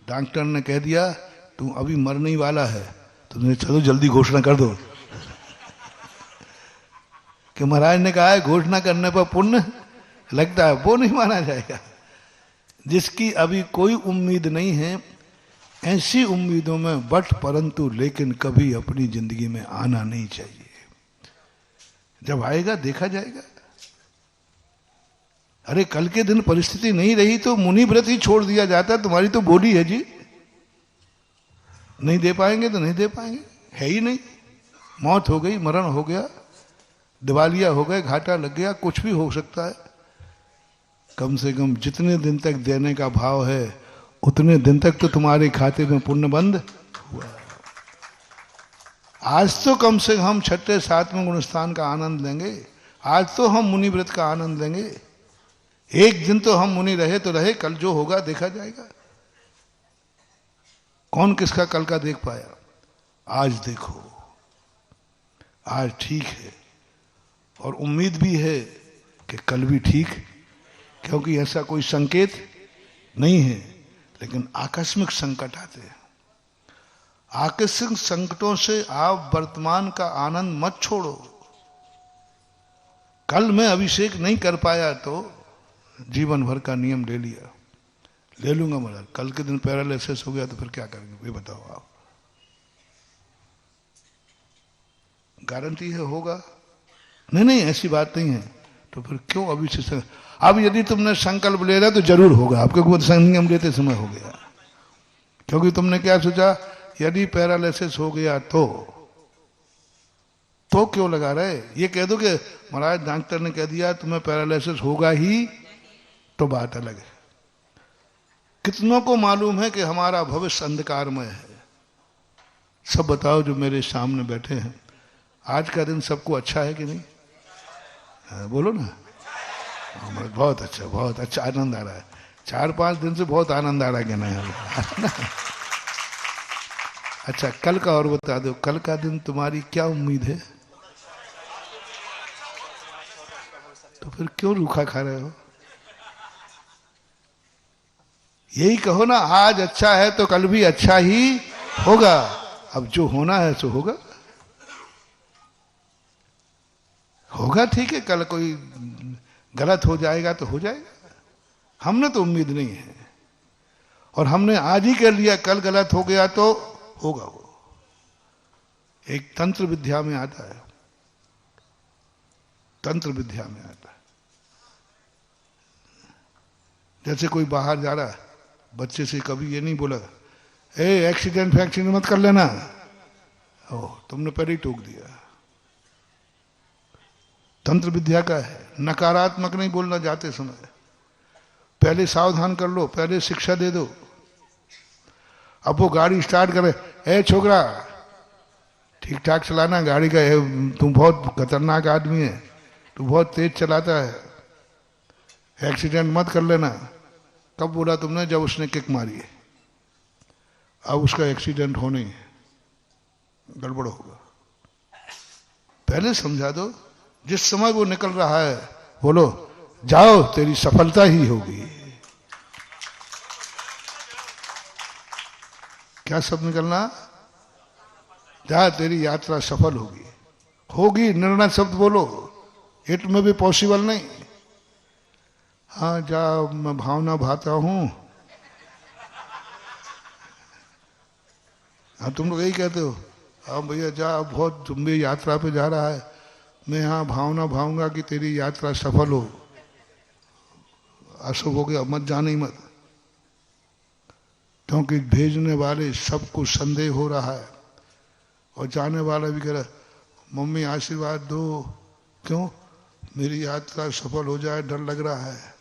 डॉक्टर ने कह दिया तू अभी मरने ही वाला है, तो तुमने चलो जल्दी घोषणा कर दो कि महाराज ने कहा है घोषणा करने पर पुण्य लगता है, वो नहीं माना जाएगा। जिसकी अभी कोई उम्मीद नहीं है, ऐसी उम्मीदों में बट परंतु लेकिन कभी अपनी जिंदगी में आना नहीं चाहिए। जब आएगा देखा जाएगा। अरे कल के दिन परिस्थिति नहीं रही तो मुनि व्रत ही छोड़ दिया जाता। तुम्हारी तो बोली है जी, नहीं दे पाएंगे तो नहीं दे पाएंगे, है ही नहीं। मौत हो गई, मरण हो गया, दिवालिया हो गए, घाटा लग गया, कुछ भी हो सकता है। कम से कम जितने दिन तक देने का भाव है उतने दिन तक तो तुम्हारे खाते में पुण्य बंद हुआ। आज तो कम से कम हम 6ठे 7वें गुणस्थान का आनंद लेंगे। आज तो हम मुनि व्रत का आनंद लेंगे। एक दिन तो हम मुनि रहे तो रहे, कल जो होगा देखा जाएगा। कौन किसका कल का देख पाया। आज देखो, आज ठीक है और उम्मीद भी है कि कल भी ठीक, क्योंकि ऐसा कोई संकेत नहीं है। लेकिन आकस्मिक संकट आते हैं। आकस्मिक संकटों से आप वर्तमान का आनंद मत छोड़ो। कल मैं अभिषेक नहीं कर पाया तो जीवन भर का नियम ले लिया, ले लूंगा महाराज। कल के दिन पैरालिसिस हो गया तो फिर क्या करेंगे, ये बताओ आप। गारंटी है होगा? नहीं, ऐसी बात नहीं है। तो फिर क्यों अभी से? अब यदि तुमने संकल्प ले रहा तो जरूर होगा। आपके को संयम लेते समय हो गया, क्योंकि तुमने क्या सोचा, यदि पैरालिसिस हो गया तो क्यों लगा रहे। ये कह दो कि महाराज डॉक्टर ने कह दिया तुम्हें पैरालिसिस होगा ही, तो बात अलग है। कितनों को मालूम है कि हमारा भविष्य अंधकारमय है। सब बताओ जो मेरे सामने बैठे हैं, आज का दिन सबको अच्छा है कि नहीं? बोलो ना। बहुत अच्छा, बहुत अच्छा आनंद आ रहा है। 4-5 दिन से बहुत आनंद आ रहा है कि नहीं? अच्छा, कल का और बता दो, कल का दिन तुम्हारी क्या उम्मीद है? तो फिर क्यों रूखा खा रहे हो? यही कहो ना, आज अच्छा है तो कल भी अच्छा ही होगा। अब जो होना है सो होगा। होगा ठीक है, कल कोई गलत हो जाएगा तो हो जाएगा। हमने तो उम्मीद नहीं है, और हमने आज ही कर लिया, कल गलत हो गया तो होगा। वो एक तंत्र विद्या में आता है, तंत्र विद्या में आता है। जैसे कोई बाहर जा रहा है, बच्चे से कभी ये नहीं बोला एक्सीडेंट फैक्सीडेंट मत कर लेना, ओ तुमने पहले ही टोक दिया। तंत्र विद्या का है, नकारात्मक नहीं बोलना जाते समय, पहले सावधान कर लो, पहले शिक्षा दे दो। अब वो गाड़ी स्टार्ट करे, छोकरा ठीक ठाक चलाना गाड़ी का, तुम बहुत खतरनाक आदमी है, तू बहुत तेज चलाता है, एक्सीडेंट मत कर लेना। कब बोला तुमने? जब उसने किक मारी है। अब उसका एक्सीडेंट होने ही है, गड़बड़ होगा। पहले समझा दो, जिस समय वो निकल रहा है बोलो जाओ तेरी सफलता ही होगी। क्या सब निकलना? जा तेरी यात्रा सफल होगी। होगी निर्णय शब्द बोलो, इट में भी पॉसिबल नहीं। हाँ जा, मैं भावना भाता हूं। हाँ तुम लोग यही कहते हो, हाँ भैया जा, बहुत लंबी यात्रा पे जा रहा है, मैं यहाँ भावना भाऊंगा कि तेरी यात्रा सफल हो। अशुभ हो गया, मत जाना ही मत, क्योंकि भेजने वाले सबको संदेह हो रहा है, और जाने वाला भी कह रहा मम्मी आशीर्वाद दो। क्यों? मेरी यात्रा सफल हो जाए, डर लग रहा है।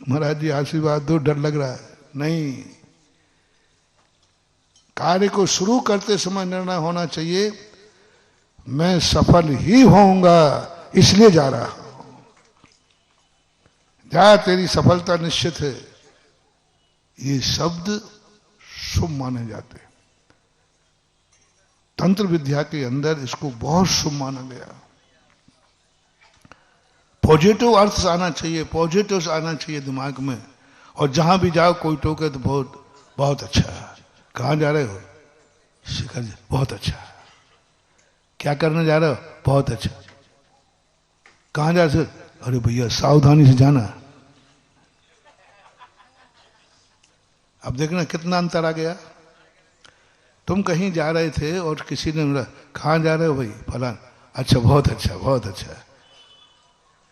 महाराज जी आशीर्वाद दो, डर लग रहा है। नहीं, कार्य को शुरू करते समय निर्णय होना चाहिए, मैं सफल ही होऊंगा इसलिए जा रहा हूं। जा तेरी सफलता निश्चित है। ये शब्द शुभ माने जाते हैं। तंत्र विद्या के अंदर इसको बहुत शुभ माना गया। पॉजिटिव अर्थ आना चाहिए, पॉजिटिव आना चाहिए दिमाग में। और जहां भी जाओ कोई टोके तो बहुत बहुत अच्छा। कहां जा रहे हो? शिखर जी, बहुत अच्छा। क्या करने जा रहे हो? बहुत अच्छा। कहां जा रहे हो? अरे भैया सावधानी से जाना। अब देखना कितना अंतर आ गया। तुम कहीं जा रहे थे और किसी ने बोला कहां जा रहे हो भाई? फलान। अच्छा, बहुत अच्छा, बहुत अच्छा।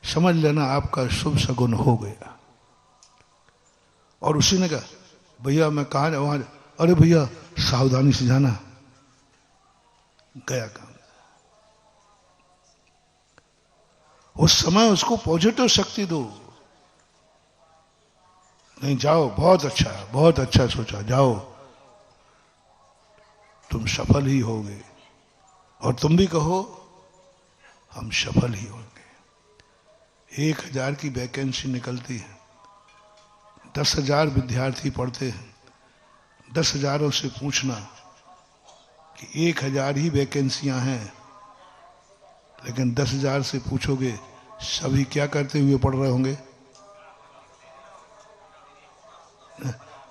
समझ लेना आपका शुभ शगुन हो गया। और उसी ने कहा भैया मैं कहां जाऊं? वहां। अरे भैया सावधानी से जाना। गया काम। उस समय उसको पॉजिटिव शक्ति दो। नहीं जाओ, बहुत अच्छा, बहुत अच्छा सोचा, जाओ तुम सफल ही होगे। और तुम भी कहो हम सफल ही होंगे। 1000 की वैकेंसी निकलती है, 10,000 विद्यार्थी पढ़ते हैं। 10,000 से पूछना कि 1000 ही वैकेंसियां हैं, लेकिन 10,000 से पूछोगे सभी क्या करते हुए पढ़ रहे होंगे?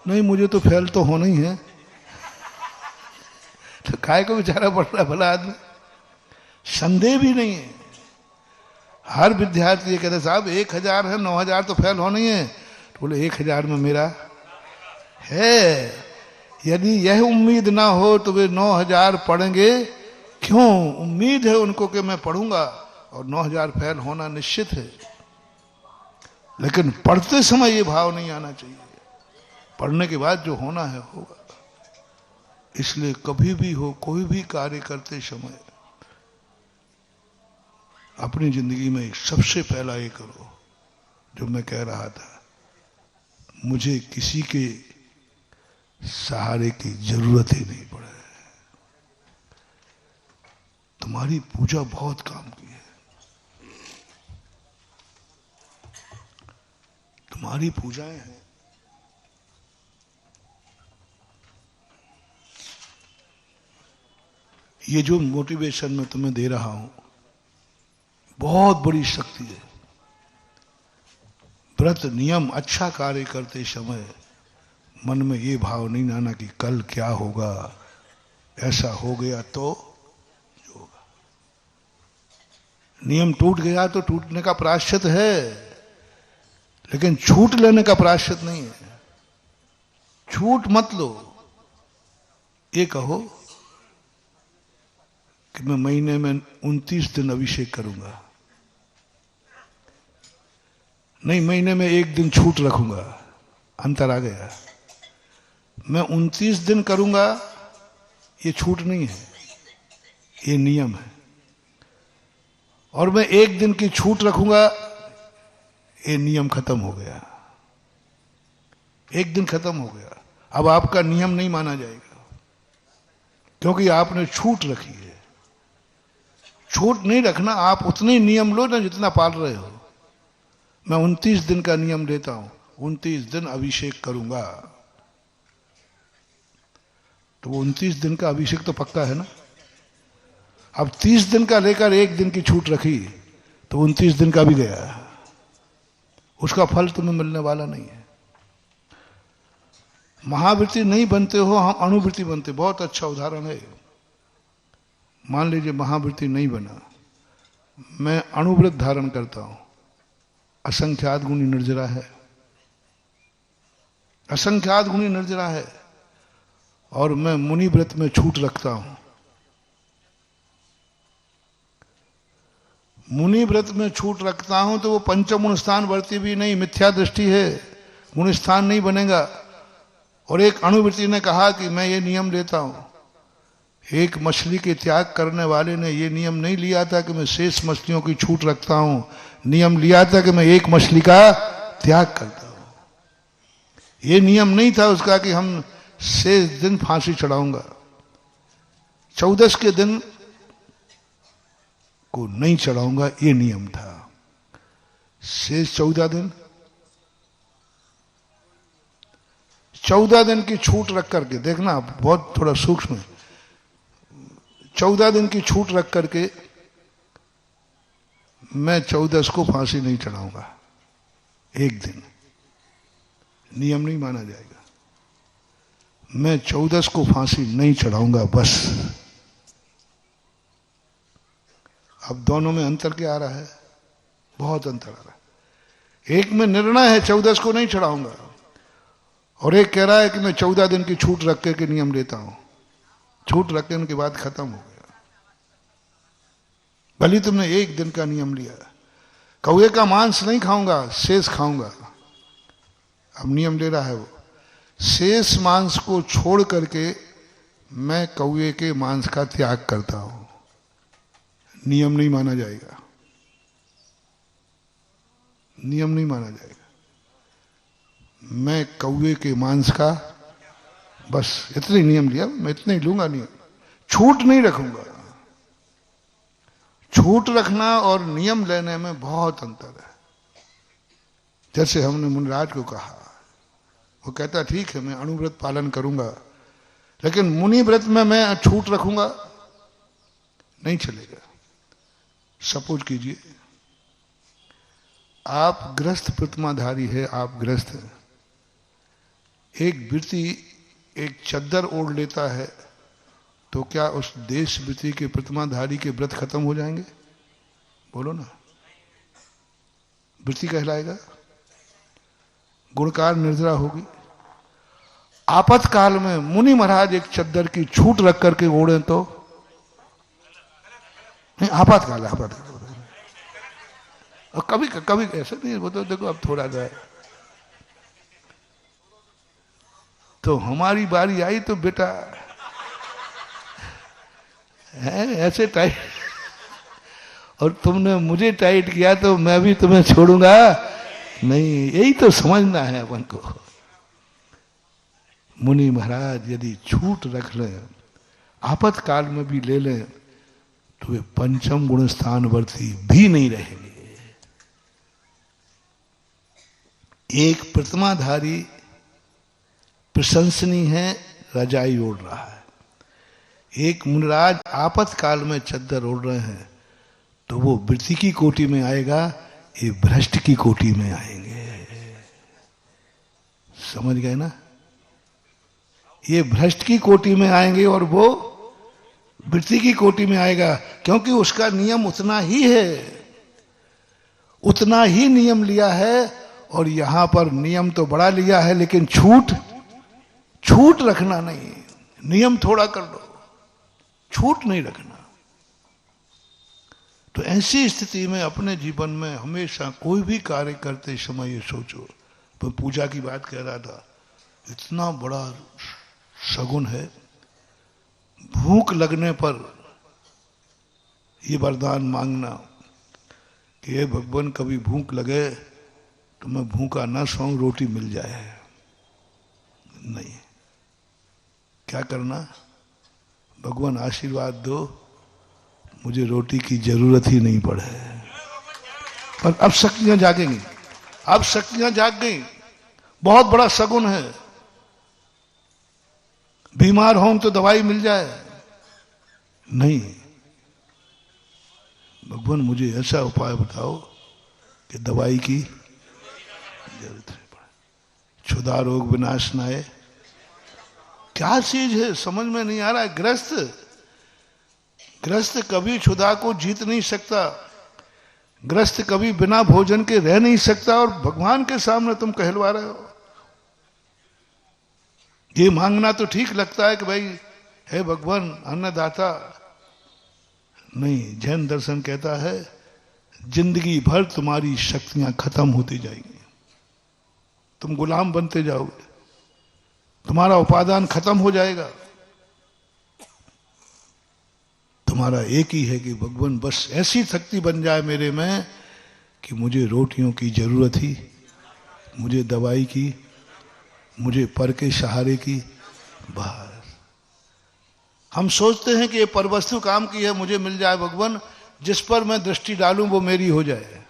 नहीं मुझे तो फेल तो होना ही है। तो काय को बेचारा पढ़ रहा भला आदमी? संदेह भी नहीं है। हर विद्यार्थी ये कहते साहब 1000 है, 9,000 तो फेल होना ही है। तो बोले 1000 में मेरा है। यदि यह उम्मीद ना हो तो वे 9,000 पढ़ेंगे क्यों? उम्मीद है उनको कि मैं पढ़ूंगा, और 9,000 फेल होना निश्चित है। लेकिन पढ़ते समय ये भाव नहीं आना चाहिए, पढ़ने के बाद जो होना है होगा। इसलिए कभी भी हो, कोई भी कार्य करते समय अपनी जिंदगी में सबसे पहला ये करो जो मैं कह रहा था, मुझे किसी के सहारे की जरूरत ही नहीं पड़े। तुम्हारी पूजा बहुत काम की है। तुम्हारी पूजाएं हैं, ये जो मोटिवेशन मैं तुम्हें दे रहा हूं बहुत बड़ी शक्ति है। व्रत नियम अच्छा कार्य करते समय मन में ये भाव नहीं आना कि कल क्या होगा, ऐसा हो गया तो जो होगा। नियम टूट गया तो टूटने का प्रायश्चित है, लेकिन छूट लेने का प्रायश्चित नहीं है। छूट मत लो, ये कहो कि मैं महीने में 29 दिन अभिषेक करूंगा, नहीं महीने में 1 दिन छूट रखूंगा। अंतर आ गया। मैं 29 दिन करूंगा, ये छूट नहीं है, ये नियम है। और मैं 1 दिन की छूट रखूंगा, ये नियम खत्म हो गया। 1 दिन खत्म हो गया। अब आपका नियम नहीं माना जाएगा, क्योंकि आपने छूट रखी है। छूट नहीं रखना, आप उतने नियम लो ना जितना पाल रहे हो। मैं 29 दिन का नियम लेता हूं, 29 दिन अभिषेक करूंगा, तो 29 दिन का अभिषेक तो पक्का है ना। अब 30 दिन का लेकर 1 दिन की छूट रखी तो 29 दिन का भी गया, उसका फल तुम्हें मिलने वाला नहीं है। महावृत्ति नहीं बनते हो, हम अणुवृत्ति बनते। बहुत अच्छा उदाहरण है। मान लीजिए महावृत्ति नहीं बना, मैं अणुव्रत धारण करता हूं, असंख्यात गुणी निर्जरा है, असंख्यात गुणी निर्जरा है, और मैं मुनि व्रत में छूट रखता हूं। मुनि व्रत में छूट रखता हूं तो वो पंचम गुण स्थान वर्ती भी नहीं, मिथ्या दृष्टि है, गुण स्थान नहीं बनेगा। और एक अणुवृत्ति ने कहा कि मैं ये नियम लेता हूं। एक मछली के त्याग करने वाले ने ये नियम नहीं लिया था कि मैं शेष मछलियों की छूट रखता हूं, नियम लिया था कि मैं एक मछली का त्याग करता हूं। ये नियम नहीं था उसका कि हम शेष दिन फांसी चढ़ाऊंगा, 14 के दिन को नहीं चढ़ाऊंगा, ये नियम था। शेष 14 दिन, 14 दिन की छूट रख करके देखना, बहुत थोड़ा सूक्ष्म है। 14 दिन की छूट रख करके मैं 14 को फांसी नहीं चढ़ाऊंगा, 1 दिन नियम नहीं माना जाएगा। मैं 14 को फांसी नहीं चढ़ाऊंगा बस। अब दोनों में अंतर क्या आ रहा है? बहुत अंतर आ रहा है। एक में निर्णय है 14 को नहीं चढ़ाऊंगा, और एक कह रहा है कि मैं 14 दिन की छूट रख के नियम लेता हूं। छूट रखने के बाद खत्म हो गया। भले तुमने 1 दिन का नियम लिया, कौए का मांस नहीं खाऊंगा, शेष खाऊंगा। अब नियम ले रहा है वो, शेष मांस को छोड़ करके मैं कौए के मांस का त्याग करता हूं। नियम नहीं माना जाएगा, नियम नहीं माना जाएगा। मैं कौए के मांस का बस इतने नियम लिया, मैं इतने ही लूंगा, नियम छूट नहीं रखूंगा। छूट रखना और नियम लेने में बहुत अंतर है। जैसे हमने मुनिराज को कहा, वो कहता ठीक है मैं अणुव्रत पालन करूंगा, लेकिन मुनि व्रत में मैं छूट रखूंगा, नहीं चलेगा। सपोज कीजिए आप गृहस्थ प्रतिमाधारी है, आप गृहस्थ हैं, एक व्यक्ति एक चद्दर ओढ़ लेता है, तो क्या उस देश व्यक्ति के प्रतिमाधारी के व्रत खत्म हो जाएंगे? बोलो ना, वृत्ति कहलाएगा, गुणकार निर्जरा होगी। आपातकाल में मुनि महाराज एक चद्दर की छूट रख करके ओढ़े तो नहीं, आपातकाल है, आपातकाल। और कभी कभी ऐसा नहीं, वो तो देखो अब थोड़ा सा तो हमारी बारी आई तो बेटा है ऐसे टाइट, और तुमने मुझे टाइट किया तो मैं भी तुम्हें छोड़ूंगा नहीं। यही तो समझना है अपन को। मुनि महाराज यदि छूट रख लें, आपातकाल में भी ले लें, तो वे पंचम गुण स्थानवर्ती भी नहीं रहेंगे। एक प्रतिमाधारी प्रशंसनीय है, रजाई ओढ़ रहा है, एक मुनिराज आपातकाल में चद्दर ओढ़ रहे हैं, तो वो वृत्ति की कोटि में आएगा, ये भ्रष्ट की कोटि में आएंगे। समझ गए ना? ये भ्रष्ट की कोटि में आएंगे और वो वृत्ति की कोटि में आएगा, क्योंकि उसका नियम उतना ही है, उतना ही नियम लिया है। और यहां पर नियम तो बड़ा लिया है, लेकिन छूट रखना नहीं। नियम थोड़ा कर लो, छूट नहीं रखना। तो ऐसी स्थिति में अपने जीवन में हमेशा कोई भी कार्य करते समय ये सोचो। मैं पूजा की बात कह रहा था, इतना बड़ा शगुन है। भूख लगने पर ये वरदान मांगना कि हे भगवान, कभी भूख लगे तो मैं भूखा ना सोऊं, रोटी मिल जाए। नहीं, क्या करना? भगवान आशीर्वाद दो, मुझे रोटी की जरूरत ही नहीं पड़े। पर अब शक्तियां जागेंगी, अब शक्तियां जाग गई। बहुत बड़ा शगुन है। बीमार हों तो दवाई मिल जाए, नहीं। भगवान मुझे ऐसा उपाय बताओ कि दवाई की जरूरत नहीं पड़े, क्षुधा रोग विनाशनाय। क्या चीज है समझ में नहीं आ रहा है। ग्रस्त कभी क्षुधा को जीत नहीं सकता, ग्रस्त कभी बिना भोजन के रह नहीं सकता, और भगवान के सामने तुम कहलवा रहे हो। ये मांगना तो ठीक लगता है कि भाई हे भगवान अन्नदाता, नहीं। जैन दर्शन कहता है जिंदगी भर तुम्हारी शक्तियां खत्म होती जाएंगी, तुम गुलाम बनते जाओगे, तुम्हारा उपादान खत्म हो जाएगा। तुम्हारा एक ही है कि भगवान बस ऐसी शक्ति बन जाए मेरे में कि मुझे रोटियों की जरूरत ही, मुझे दवाई की, मुझे पर के सहारे की बाहर। हम सोचते हैं कि ये परवस्तु काम की है, मुझे मिल जाए भगवान, जिस पर मैं दृष्टि डालूं वो मेरी हो जाए,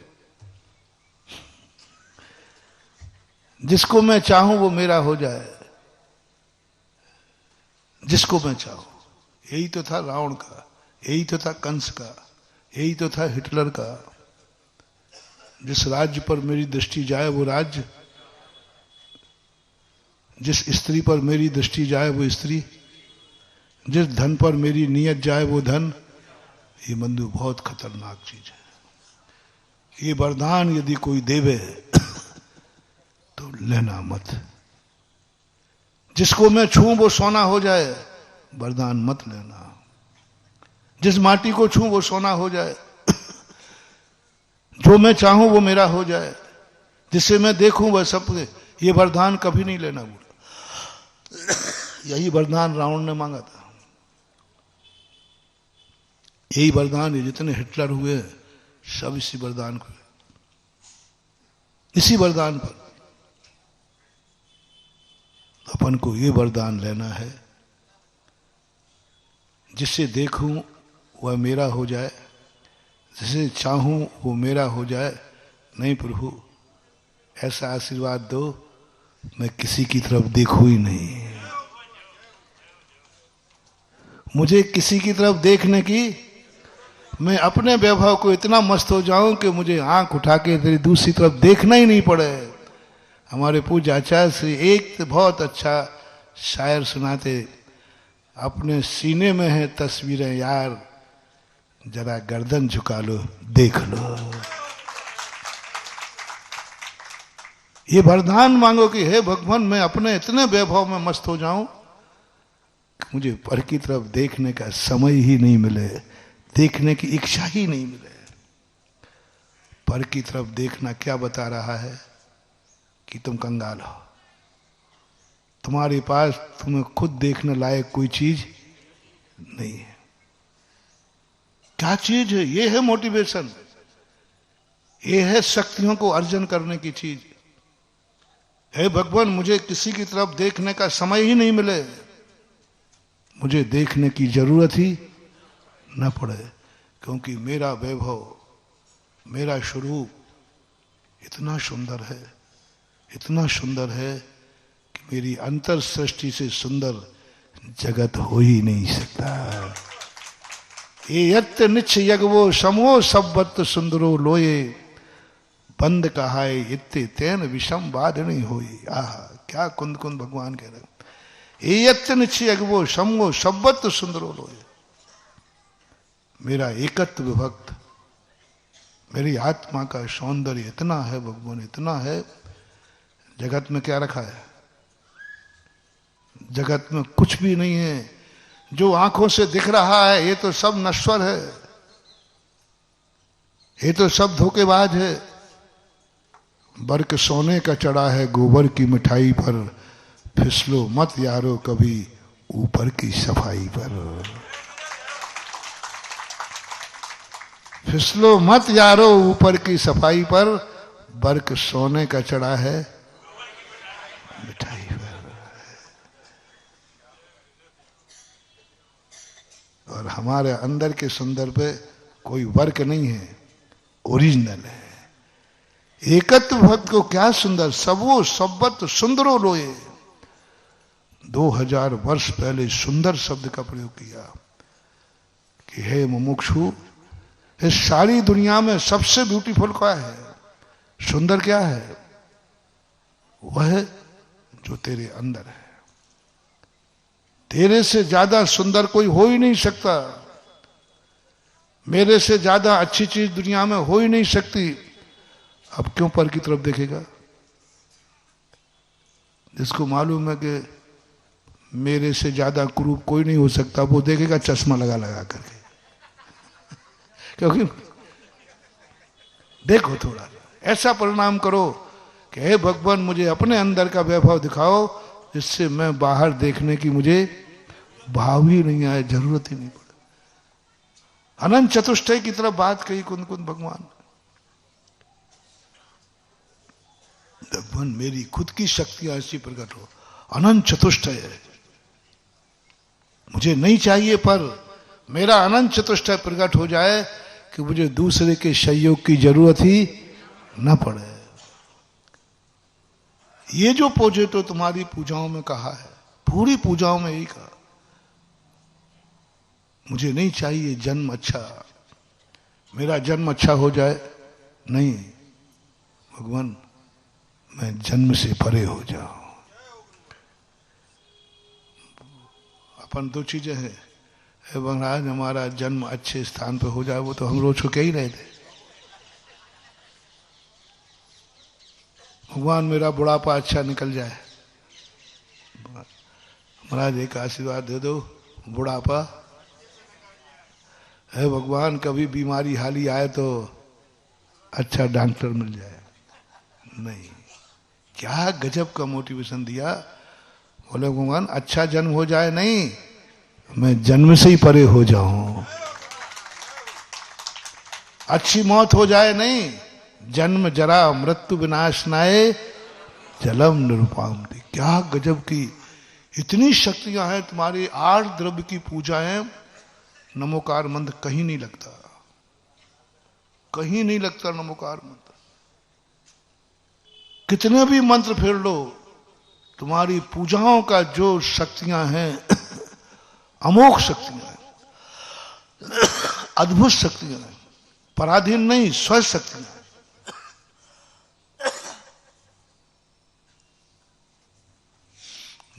जिसको मैं चाहूं वो मेरा हो जाए, जिसको मैं चाहूं। यही तो था रावण का, यही तो था कंस का, यही तो था हिटलर का। जिस राज्य पर मेरी दृष्टि जाए वो राज्य, जिस स्त्री पर मेरी दृष्टि जाए वो स्त्री, जिस धन पर मेरी नीयत जाए वो धन। ये बंधु बहुत खतरनाक चीज है। ये वरदान यदि कोई देवे तो लेना मत। जिसको मैं छूं वो सोना हो जाए, वरदान मत लेना। जिस माटी को छूं वो सोना हो जाए, जो मैं चाहूं वो मेरा हो जाए, जिसे मैं देखूं वह सब। ये वरदान कभी नहीं लेना बोला। यही वरदान रावण ने मांगा था, यही वरदान। ये जितने हिटलर हुए सब इसी वरदान को, इसी वरदान पर। अपन को ये वरदान लेना है, जिससे देखूं वह मेरा हो जाए, जिसे चाहूं वो मेरा हो जाए। नहीं प्रभु, ऐसा आशीर्वाद दो मैं किसी की तरफ देखूं ही नहीं, मुझे किसी की तरफ देखने की, मैं अपने वैभव को इतना मस्त हो जाऊं कि मुझे आंख उठा के तेरी दूसरी तरफ देखना ही नहीं पड़े। हमारे पूज्य आचार्य श्री एक बहुत अच्छा शायर सुनाते, अपने सीने में है तस्वीरें यार, जरा गर्दन झुका लो देख लो। ये वरदान मांगो कि हे भगवान, मैं अपने इतने वैभव में मस्त हो जाऊं कि मुझे पर की तरफ देखने का समय ही नहीं मिले, देखने की इच्छा ही नहीं मिले। पर की तरफ देखना क्या बता रहा है कि तुम कंगाल हो, तुम्हारे पास तुम्हें खुद देखने लायक कोई चीज नहीं है। क्या चीज है? ये है मोटिवेशन, ये है शक्तियों को अर्जन करने की चीज। हे भगवान, मुझे किसी की तरफ देखने का समय ही नहीं मिले, मुझे देखने की जरूरत ही न पड़े, क्योंकि मेरा वैभव, मेरा स्वरूप इतना सुंदर है, इतना सुंदर है कि मेरी अंतर सृष्टि से सुंदर जगत हो ही नहीं सकता। ये यत्त निच्छ यज्ञो समो सब्बत सुंदरो लोये, बंद कहाय इत्ते तेन विषम बाध नहीं होई। आह, क्या कुंद कुंद भगवान कह रहे। ये यत्त निच्छ यज्ञो समो सब्बत सुंदरो लोये, मेरा एकत्व विभक्त, मेरी आत्मा का सौंदर्य इतना है भगवान, इतना है। जगत में क्या रखा है? जगत में कुछ भी नहीं है। जो आंखों से दिख रहा है ये तो सब नश्वर है, ये तो सब धोखेबाज है। बर्क सोने का चढ़ा है गोबर की मिठाई पर, फिसलो मत यारो कभी ऊपर की सफाई पर। फिसलो मत यारो ऊपर की सफाई पर, बर्क सोने का चढ़ा है मिठाई पर। और हमारे अंदर के सुंदर पे कोई वर्क नहीं है, ओरिजिनल है। एकत्व भक्त को क्या सुंदर, सबो सब्बत सुंदरो लोये। 2000 वर्ष पहले सुंदर शब्द का प्रयोग किया कि हे मुमुक्षु, इस सारी दुनिया में सबसे ब्यूटीफुल क्या है, सुंदर क्या है? वह जो तेरे अंदर है। तेरे से ज्यादा सुंदर कोई हो ही नहीं सकता। मेरे से ज्यादा अच्छी चीज दुनिया में हो ही नहीं सकती। अब क्यों पर की तरफ देखेगा? जिसको मालूम है कि मेरे से ज्यादा क्रूप कोई नहीं हो सकता, वो देखेगा चश्मा लगा लगा करके। क्योंकि देखो थोड़ा ऐसा परिणाम करो कि हे भगवान, मुझे अपने अंदर का वैभव दिखाओ, जिससे मैं बाहर देखने की मुझे भाव ही नहीं आए, जरूरत ही नहीं पड़े। अनंत चतुष्टय की तरफ बात कही कुंद कुंद भगवान। भगवान मेरी खुद की शक्तियां ऐसी प्रकट हो, अनंत चतुष्टय है, मुझे नहीं चाहिए, पर मेरा अनंत चतुष्टय प्रकट हो जाए कि मुझे दूसरे के सहयोग की जरूरत ही न पड़े। ये जो प्रोजेक्ट तुम्हारी पूजाओं में कहा है, पूरी पूजाओं में यही कहा, मुझे नहीं चाहिए जन्म अच्छा, मेरा जन्म अच्छा हो जाए, नहीं भगवान मैं जन्म से परे हो जाऊं। अपन दो चीजें हैं, महाराज हमारा जन्म अच्छे स्थान पे हो जाए, वो तो हम रोज को कह ही रहे थे। भगवान मेरा बुढ़ापा अच्छा निकल जाए, महाराज एक आशीर्वाद दे दो, बुढ़ापा है भगवान, कभी बीमारी हाली आए तो अच्छा डॉक्टर मिल जाए। नहीं, क्या गजब का मोटिवेशन दिया। बोले भगवान अच्छा जन्म हो जाए नहीं, मैं जन्म से ही परे हो जाऊं। अच्छी मौत हो जाए नहीं, जन्म जरा मृत्यु विनाशनाए जलम निरुपाम। क्या गजब की इतनी शक्तियां हैं तुम्हारी। 8 द्रव्य की पूजा है, नमोकार मंत्र कहीं नहीं लगता, कहीं नहीं लगता नमोकार मंत्र। कितने भी मंत्र फेर लो, तुम्हारी पूजाओं का जो शक्तियां हैं अमोघ शक्तियां हैं, अद्भुत शक्तियां हैं, पराधीन नहीं, स्व शक्तियां हैं।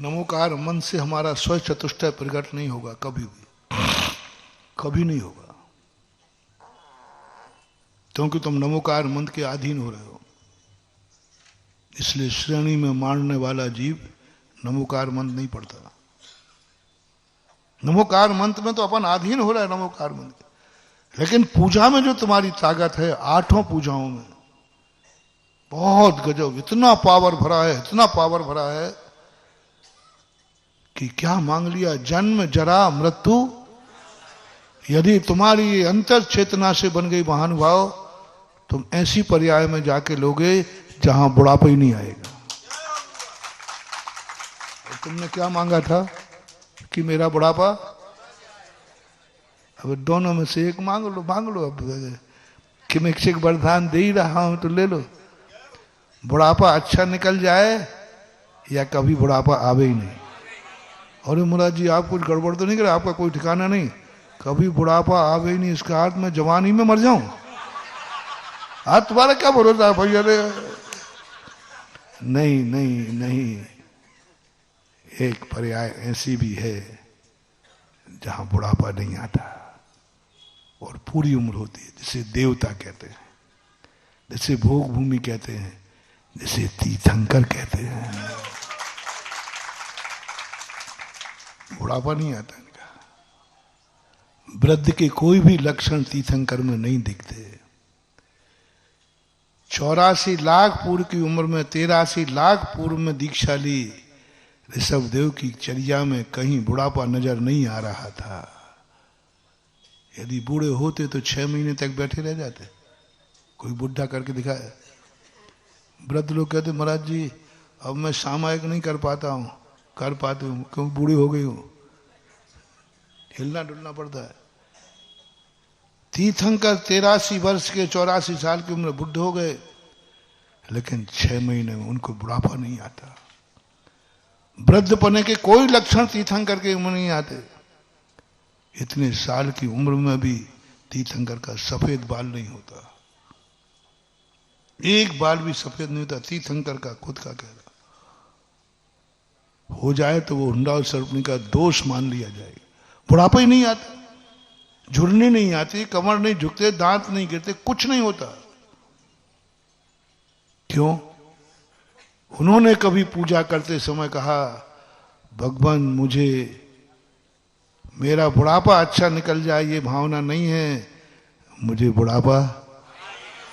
नमोकार मन से हमारा स्व चतुष्टय प्रकट नहीं होगा, कभी भी कभी नहीं होगा, क्योंकि तुम नमोकार मंत्र के अधीन हो रहे हो। इसलिए श्रेणी में मारने वाला जीव नमोकार मंत्र नहीं पढ़ता। नमोकार मंत्र में तो अपन अधीन हो रहा है नमोकार मंत्र, लेकिन पूजा में जो तुम्हारी ताकत है, 8 पूजाओं में बहुत गजब, इतना पावर भरा है, इतना पावर भरा है कि क्या मांग लिया, जन्म जरा मृत्यु। यदि तुम्हारी अंतर चेतना से बन गई महानुभाव, तुम ऐसी पर्याय में जाके लोगे जहां बुढ़ापा ही नहीं आएगा। तुमने क्या मांगा था कि मेरा बुढ़ापा, अब दोनों में से एक मांग लो, मांग लो। अब कि मैं एक वरदान दे ही रहा हूं तो ले लो। बुढ़ापा अच्छा निकल जाए या कभी बुढ़ापा आवे ही नहीं, अरे महाराज जी आप कुछ गड़बड़ तो नहीं करे, आपका कोई ठिकाना नहीं, कभी बुढ़ापा आवे ही नहीं इसका हाथ में जवानी में मर जाऊं। आज तुम्हारा क्या भरोसा है भाई? अरे नहीं नहीं नहीं, एक पर्याय ऐसी भी है जहां बुढ़ापा नहीं आता और पूरी उम्र होती है, जिसे देवता कहते हैं, जिसे भोग भूमि कहते हैं, जिसे तीर्थंकर कहते हैं। बुढ़ापा नहीं आता इनका। वृद्ध के कोई भी लक्षण तीर्थंकर में नहीं दिखते। 84 लाख पूर्व की उम्र में 83 लाख पूर्व में दीक्षा ली ऋषभदेव की चर्या में कहीं बुढ़ापा नजर नहीं आ रहा था। यदि बूढ़े होते तो 6 महीने तक बैठे रह जाते, कोई बुढ़ा करके दिखाए। वृद्ध लोग कहते महाराज जी अब मैं सामायिक नहीं कर पाता हूं, कर पाते हूं क्योंकि बूढ़ी हो गई हूं, हिलना डुलना पड़ता है। तीर्थंकर 83 वर्ष के 84 साल की उम्र बुढ़ हो गए, लेकिन 6 महीने में उनको बुढ़ापा नहीं आता। वृद्ध पने के कोई लक्षण तीर्थंकर के उम्र नहीं आते। इतने साल की उम्र में भी तीर्थंकर का सफेद बाल नहीं होता, एक बाल भी सफेद नहीं होता। तीर्थंकर का खुद का कहना, हो जाए तो वो हुंडा और सर्पनी का दोष मान लिया जाएगा। बुढ़ापा ही नहीं आता, झुर्नी नहीं आती, कमर नहीं झुकते, दांत नहीं गिरते, कुछ नहीं होता। क्यों? उन्होंने कभी पूजा करते समय कहा भगवान मुझे मेरा बुढ़ापा अच्छा निकल जाए ये भावना नहीं है, मुझे बुढ़ापा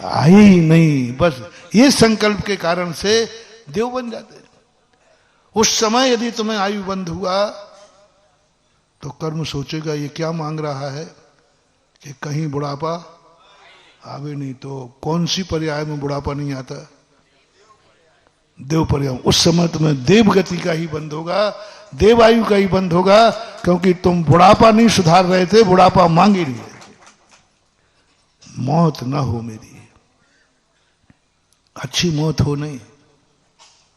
आए ही नहीं। बस ये संकल्प के कारण से देव बन जाते हैं। उस समय यदि तुम्हें आयु बंध हुआ तो कर्म सोचेगा ये क्या मांग रहा है कि कहीं बुढ़ापा आवे नहीं। तो कौन सी पर्याय में बुढ़ापा नहीं आता? देव पर्याय। उस समय तुम्हें देव गति का ही बंद होगा, देव आयु का ही बंद होगा, क्योंकि तुम बुढ़ापा नहीं सुधार रहे थे, बुढ़ापा मांग ही रहे थे। मौत ना हो मेरी, अच्छी मौत हो नहीं,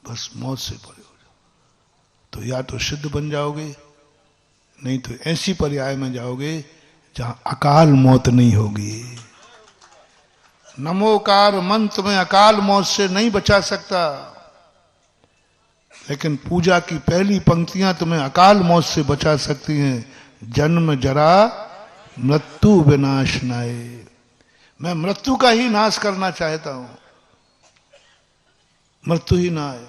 बस मौत से परे हो जाओ। तो या तो सिद्ध बन जाओगे, नहीं तो ऐसी पर्याय में जाओगे जहां अकाल मौत नहीं होगी। नमोकार मंत्र तुम्हें अकाल मौत से नहीं बचा सकता, लेकिन पूजा की पहली पंक्तियां तुम्हें अकाल मौत से बचा सकती हैं। जन्म जरा मृत्यु विनाशनाय। मैं मृत्यु का ही नाश करना चाहता हूं, मृत्यु ही ना आए।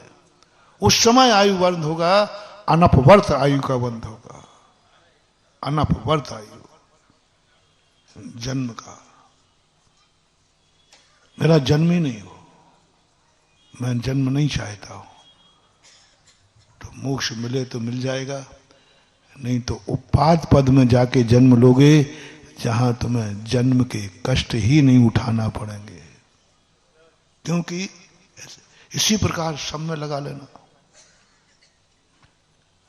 उस समय आयु बंद होगा, अनपवर्त आयु का बंद होगा। अनपवर्त आयु जन्म का, मेरा जन्म ही नहीं हो, मैं जन्म नहीं चाहता हूं। तो मोक्ष मिले तो मिल जाएगा, नहीं तो उपाद पद में जाके जन्म लोगे जहां तुम्हें जन्म के कष्ट ही नहीं उठाना पड़ेंगे। क्योंकि इसी प्रकार सब में लगा लेना।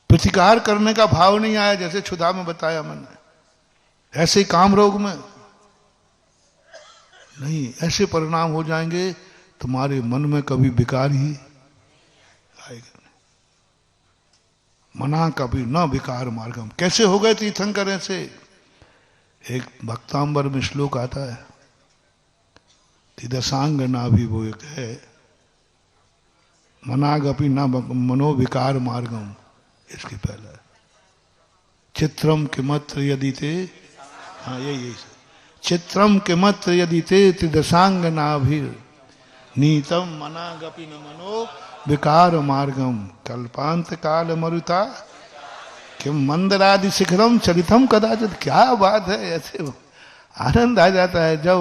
प्रतिकार करने का भाव नहीं आया, जैसे क्षुधा में बताया मैंने, ऐसे ही काम रोग में नहीं। ऐसे परिणाम हो जाएंगे तुम्हारे मन में कभी विकार ही आएगा नहीं। मना कभी न विकार मार्गम। कैसे हो गए तीर्थंकर ऐसे? एक भक्तांबर में श्लोक आता है, तिदसांग ना भी वो एक है, मनागपि न मनो विकार मार्गम। इसके पहले चित्रम किमत्र यदि ते, हाँ यही चित्रम किमत्र यदि ते त्रिदशांग नाभिर नीतम मनागपि न मनो विकार मार्गम कल्पांत काल मरुता किम मंदरादि शिखरम चलितम कदाचित। क्या बात है! ऐसे आनंद आ जाता है जब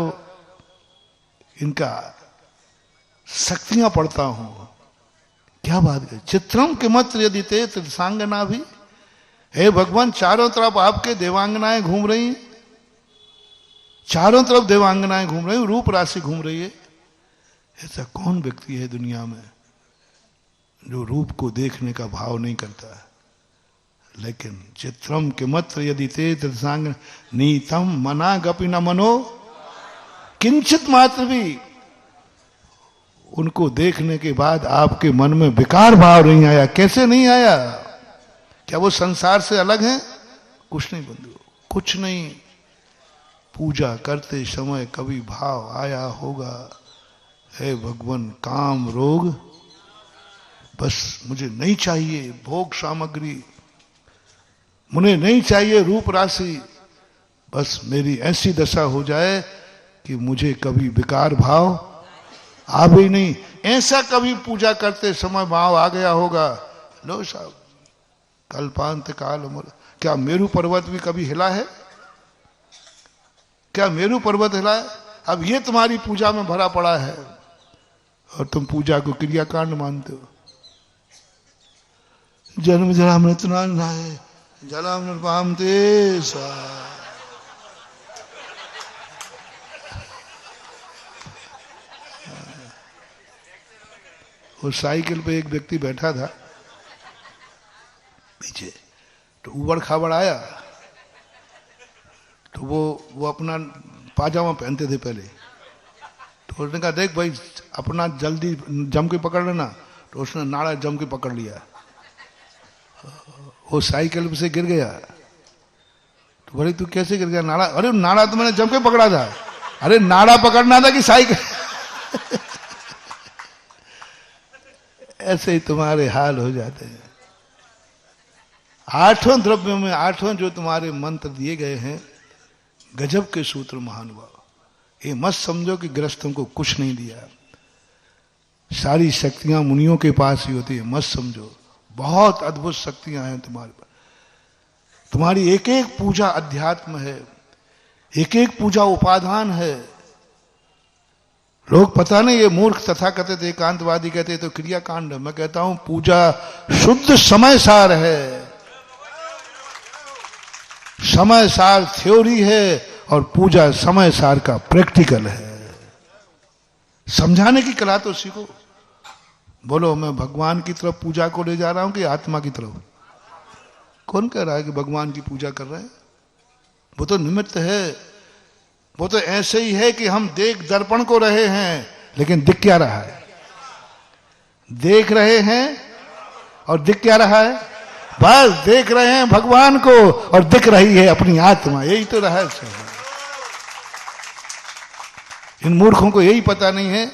इनका शक्तियां पढ़ता हूं। क्या बात है! चित्रम के मत यदि ते त्रिसांगना भी। हे भगवान, चारों तरफ आपके देवांगनाएं घूम रही हैं, चारों तरफ देवांगनाएं घूम रही हैं, रूप राशि घूम रही है। ऐसा कौन व्यक्ति है दुनिया में जो रूप को देखने का भाव नहीं करता है? लेकिन चित्रम के मत यदि ते त्रिसांग नीतम मना गपि न मनो, किंचित मात्र भी उनको देखने के बाद आपके मन में विकार भाव नहीं आया। कैसे नहीं आया? क्या वो संसार से अलग हैं? कुछ नहीं बंधु, कुछ नहीं। पूजा करते समय कभी भाव आया होगा, हे भगवान काम रोग बस मुझे नहीं चाहिए, भोग सामग्री मुझे नहीं चाहिए, रूप राशि, बस मेरी ऐसी दशा हो जाए कि मुझे कभी विकार भाव आवे नहीं। ऐसा कभी पूजा करते समय भाव आ गया होगा, लो साहब कल्पांत काल उम्र। क्या मेरू पर्वत भी कभी हिला है? क्या मेरू पर्वत हिला है? अब ये तुम्हारी पूजा में भरा पड़ा है और तुम पूजा को क्रियाकांड मानते हो। जन्म जरा मृतना नाय जलाम निर्पामते सा। उस साइकिल पे एक व्यक्ति बैठा था पीछे, तो उबड़ खाबड़ आया, तो वो अपना पाजामा पहनते थे पहले, तो उसने कहा देख भाई अपना जल्दी जम के पकड़ लेना, तो उसने नाड़ा जम के पकड़ लिया, वो साइकिल से गिर गया। तो बोले तू कैसे गिर गया? नाड़ा, अरे नाड़ा तो मैंने जम के पकड़ा था। अरे नाड़ा पकड़ना था कि साइकिल? ऐसे ही तुम्हारे हाल हो जाते हैं। आठों द्रव्यों में आठों जो तुम्हारे मंत्र दिए गए हैं, गजब के सूत्र महानुभाव। ये मत समझो कि गृहस्थों को कुछ नहीं दिया, सारी शक्तियां मुनियों के पास ही होती है, मत समझो। बहुत अद्भुत शक्तियां हैं तुम्हारे पास। तुम्हारी एक एक पूजा अध्यात्म है, एक एक पूजा उपादान है। लोग पता नहीं ये मूर्ख तथाकथित एकांतवादी कहते तो क्रियाकांड है। मैं कहता हूं पूजा शुद्ध समय सार है, समय सार थ्योरी है और पूजा समय सार का प्रैक्टिकल है। समझाने की कला तो सीखो। बोलो मैं भगवान की तरफ पूजा को ले जा रहा हूं कि आत्मा की तरफ? कौन कह रहा है कि भगवान की पूजा कर रहे हैं? वो तो निमित्त है। वो तो ऐसे ही है कि हम देख दर्पण को रहे हैं, लेकिन दिख क्या रहा है? देख रहे हैं और दिख क्या रहा है? बस देख रहे हैं भगवान को और दिख रही है अपनी आत्मा। यही तो रहस्य है। इन मूर्खों को यही पता नहीं है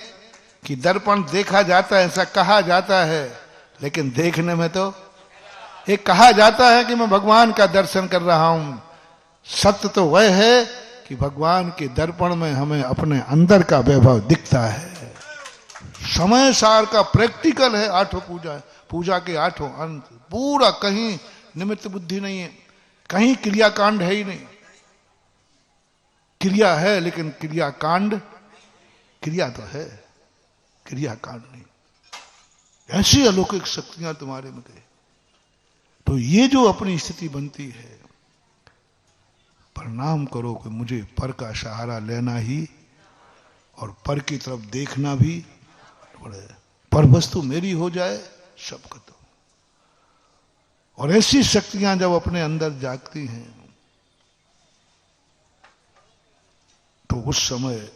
कि दर्पण देखा जाता है, ऐसा कहा जाता है, लेकिन देखने में तो एक कहा जाता है कि मैं भगवान का दर्शन कर रहा हूं। सत्य तो वह है कि भगवान के दर्पण में हमें अपने अंदर का वैभव दिखता है। समय सार का प्रैक्टिकल है आठों पूजा, पूजा के आठों अंत पूरा। कहीं निमित्त बुद्धि नहीं है, कहीं क्रियाकांड है ही नहीं। क्रिया है लेकिन क्रियाकांड, क्रिया तो है, क्रियाकांड नहीं। ऐसी अलौकिक शक्तियां तुम्हारे में गए। तो ये जो अपनी स्थिति बनती है, प्रणाम करो कि मुझे पर का सहारा लेना ही और पर की तरफ देखना भी पड़े। पर वस्तु मेरी हो जाए सब खत्म। और ऐसी शक्तियां जब अपने अंदर जागती हैं तो उस समय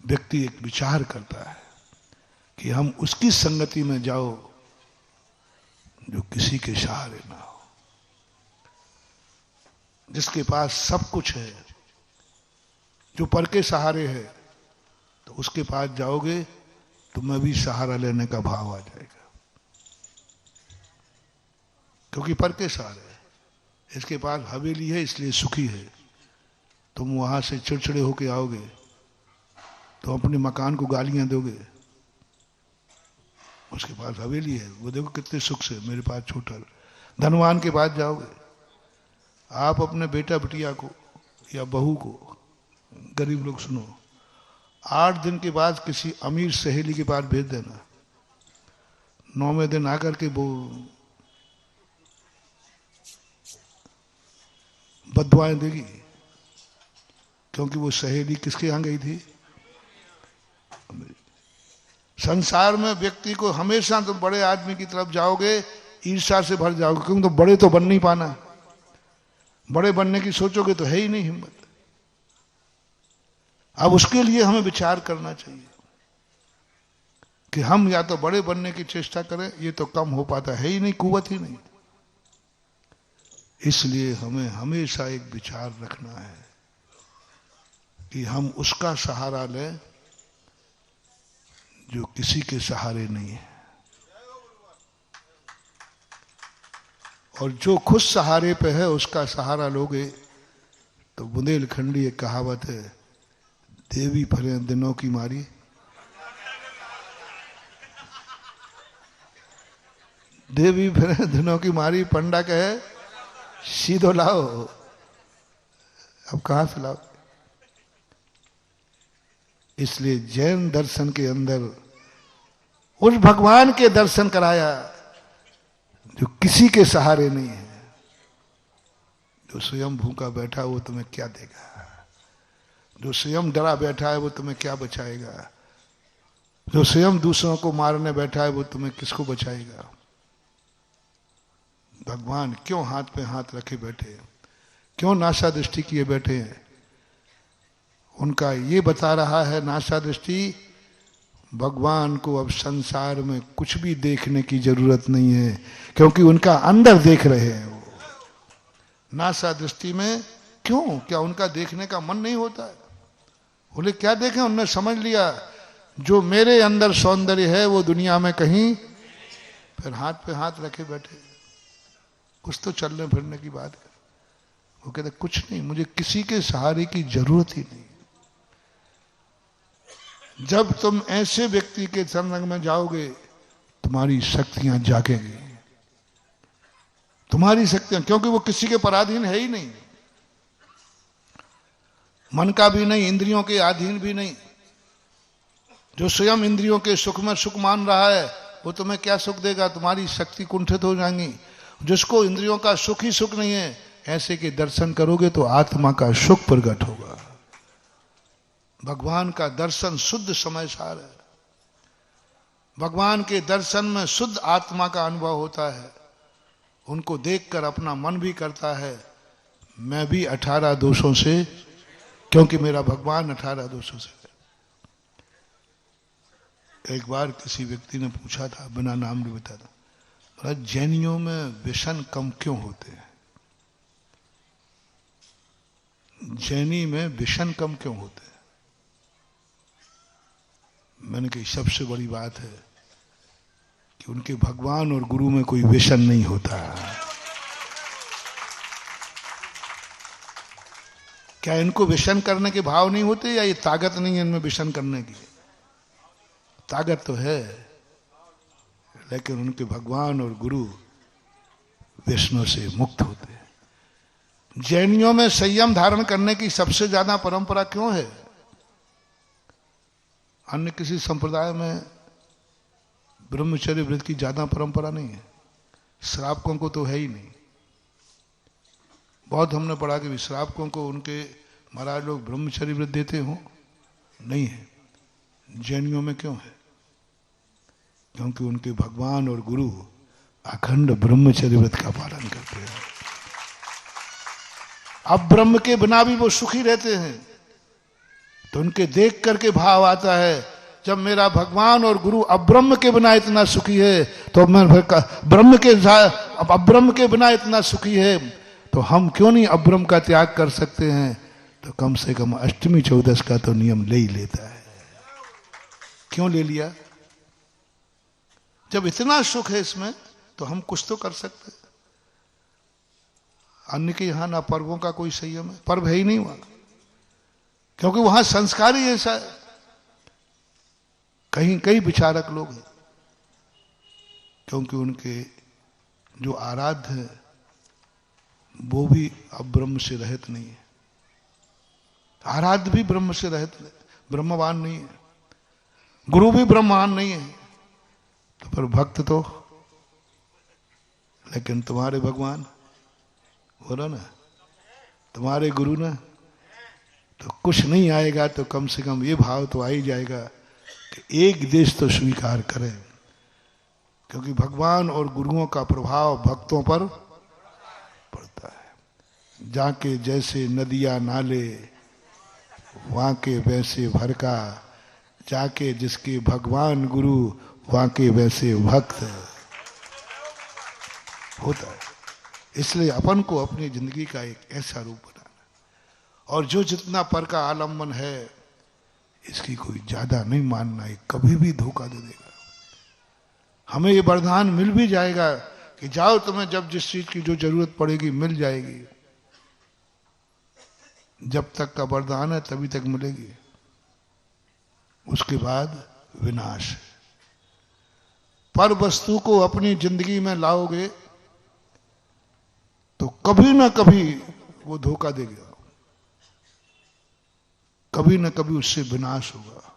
व्यक्ति एक विचार करता है कि हम उसकी संगति में जाओ जो किसी के सहारे ना हो, जिसके पास सब कुछ है। जो पर के सहारे है तो उसके पास जाओगे तो मैं भी सहारा लेने का भाव आ जाएगा, क्योंकि पर के सहारे है। इसके पास हवेली है इसलिए सुखी है। तुम वहां से चिड़चिड़े होके आओगे तो अपने मकान को गालियां दोगे। उसके पास हवेली है, वो देखो कितने सुख से, मेरे पास छोटा। धनवान के पास जाओगे, आप अपने बेटा बिटिया को या बहू को, गरीब लोग सुनो, 8 दिन के बाद किसी अमीर सहेली के पास भेज देना। 9वें दिन आकर के वो बददुआएं देगी, क्योंकि वो सहेली किसके यहां गई थी? संसार में व्यक्ति को हमेशा तुम बड़े आदमी की तरफ जाओगे, ईर्ष्या से भर जाओगे, क्योंकि तो बड़े तो बन नहीं पाना। बड़े बनने की सोचोगे तो है ही नहीं हिम्मत। अब उसके लिए हमें विचार करना चाहिए कि हम या तो बड़े बनने की चेष्टा करें, ये तो कम हो पाता है ही नहीं, कुवत ही नहीं। इसलिए हमें हमेशा एक विचार रखना है कि हम उसका सहारा लें जो किसी के सहारे नहीं है, और जो खुद सहारे पे है उसका सहारा लोगे तो बुंदेलखंडी एक कहावत है, देवी फरे दिनों की मारी, देवी फरे दिनों की मारी, पंडा कहे सीधो लाओ। अब कहां से लाओ? इसलिए जैन दर्शन के अंदर उस भगवान के दर्शन कराया जो किसी के सहारे नहीं है, जो स्वयं भूखा बैठा है वो तुम्हें क्या देगा, जो स्वयं डरा बैठा है वो तुम्हें क्या बचाएगा, जो स्वयं दूसरों को मारने बैठा है वो तुम्हें किसको बचाएगा। भगवान क्यों हाथ पे हाथ रखे बैठे हैं, क्यों नासा दृष्टि किए बैठे हैं? उनका ये बता रहा है नासा दृष्टि, भगवान को अब संसार में कुछ भी देखने की जरूरत नहीं है, क्योंकि उनका अंदर देख रहे हैं वो। नासा दृष्टि में क्यों, क्या उनका देखने का मन नहीं होता है? बोले क्या देखें, उन्होंने समझ लिया जो मेरे अंदर सौंदर्य है वो दुनिया में कहीं, फिर हाथ पे हाथ रखे बैठे। कुछ तो चलने फिरने की बात है। वो कहते कुछ नहीं, मुझे किसी के सहारे की जरूरत ही नहीं। जब तुम ऐसे व्यक्ति के संग में जाओगे तुम्हारी शक्तियां जागेंगी, तुम्हारी शक्तियां, क्योंकि वो किसी के पराधीन है ही नहीं, मन का भी नहीं, इंद्रियों के अधीन भी नहीं। जो स्वयं इंद्रियों के सुख में सुख मान रहा है वो तुम्हें क्या सुख देगा? तुम्हारी शक्ति कुंठित हो जाएंगी। जिसको इंद्रियों का सुख ही सुख नहीं है, ऐसे के दर्शन करोगे तो आत्मा का सुख प्रकट होगा। भगवान का दर्शन शुद्ध समय सार है। भगवान के दर्शन में शुद्ध आत्मा का अनुभव होता है। उनको देखकर अपना मन भी करता है मैं भी 18 दोषों से, क्योंकि मेरा भगवान 18 दोषों से है। एक बार किसी व्यक्ति ने पूछा था, बिना नाम लिए बता था, बोला जैनियों में व्यसन कम क्यों होते हैं? जैनी में व्यसन कम क्यों होते हैं? मैंने कही सबसे बड़ी बात है कि उनके भगवान और गुरु में कोई व्यसन नहीं होता। क्या इनको व्यसन करने के भाव नहीं होते, या ये ताकत नहीं है इनमें व्यसन करने की? ताकत तो है, लेकिन उनके भगवान और गुरु व्यसनों से मुक्त होते हैं। जैनियों में संयम धारण करने की सबसे ज्यादा परंपरा क्यों है? अन्य किसी संप्रदाय में ब्रह्मचर्य व्रत की ज्यादा परंपरा नहीं है। श्रावकों को तो है ही नहीं। बहुत हमने पढ़ा कि श्रावकों को उनके महाराज लोग ब्रह्मचर्य व्रत देते हो, नहीं है। जैनियों में क्यों है? क्योंकि उनके भगवान और गुरु अखंड ब्रह्मचर्य व्रत का पालन करते हैं। अब ब्रह्म के बिना भी वो सुखी रहते हैं, तो उनके देख करके भाव आता है जब मेरा भगवान और गुरु अब्रह्म के बिना इतना सुखी है, तो मैं ब्रह्म के अब्रह्म के बिना इतना सुखी है, तो हम क्यों नहीं अब्रह्म का त्याग कर सकते हैं? तो कम से कम अष्टमी चौदस का तो नियम ले ही लेता है। क्यों ले लिया? जब इतना सुख है इसमें तो हम कुछ तो कर सकते हैं। अन्य के यहां ना पर्वों का कोई संयम है, पर्व है ही नहीं वहां, क्योंकि वहां संस्कार ही ऐसा है। कहीं कई विचारक लोग हैं, क्योंकि उनके जो आराध्य है वो भी अब ब्रह्म से रहित नहीं है। आराध्य भी ब्रह्म से रहित, ब्रह्मवान नहीं है। गुरु भी ब्रह्मवान नहीं है, तो फिर भक्त तो, लेकिन तुम्हारे भगवान बोलो ना, तुम्हारे गुरु ना, तो कुछ नहीं आएगा तो कम से कम ये भाव तो आ ही जाएगा कि एक देश तो स्वीकार करें, क्योंकि भगवान और गुरुओं का प्रभाव भक्तों पर पड़ता है। जाके जैसे नदियां नाले वहां के वैसे भरका, जाके जिसके भगवान गुरु वहां के वैसे भक्त होता है। इसलिए अपन को अपनी जिंदगी का एक ऐसा रूप बनाना, और जो जितना पर का आलम्बन है इसकी कोई ज्यादा नहीं मानना है, कभी भी धोखा दे देगा। हमें ये वरदान मिल भी जाएगा कि जाओ, तुम्हें जब जिस चीज की जो जरूरत पड़ेगी मिल जाएगी। जब तक का वरदान है तभी तक मिलेगी, उसके बाद विनाश है। पर वस्तु को अपनी जिंदगी में लाओगे तो कभी ना कभी वो धोखा देगा, कभी ना कभी उससे विनाश होगा।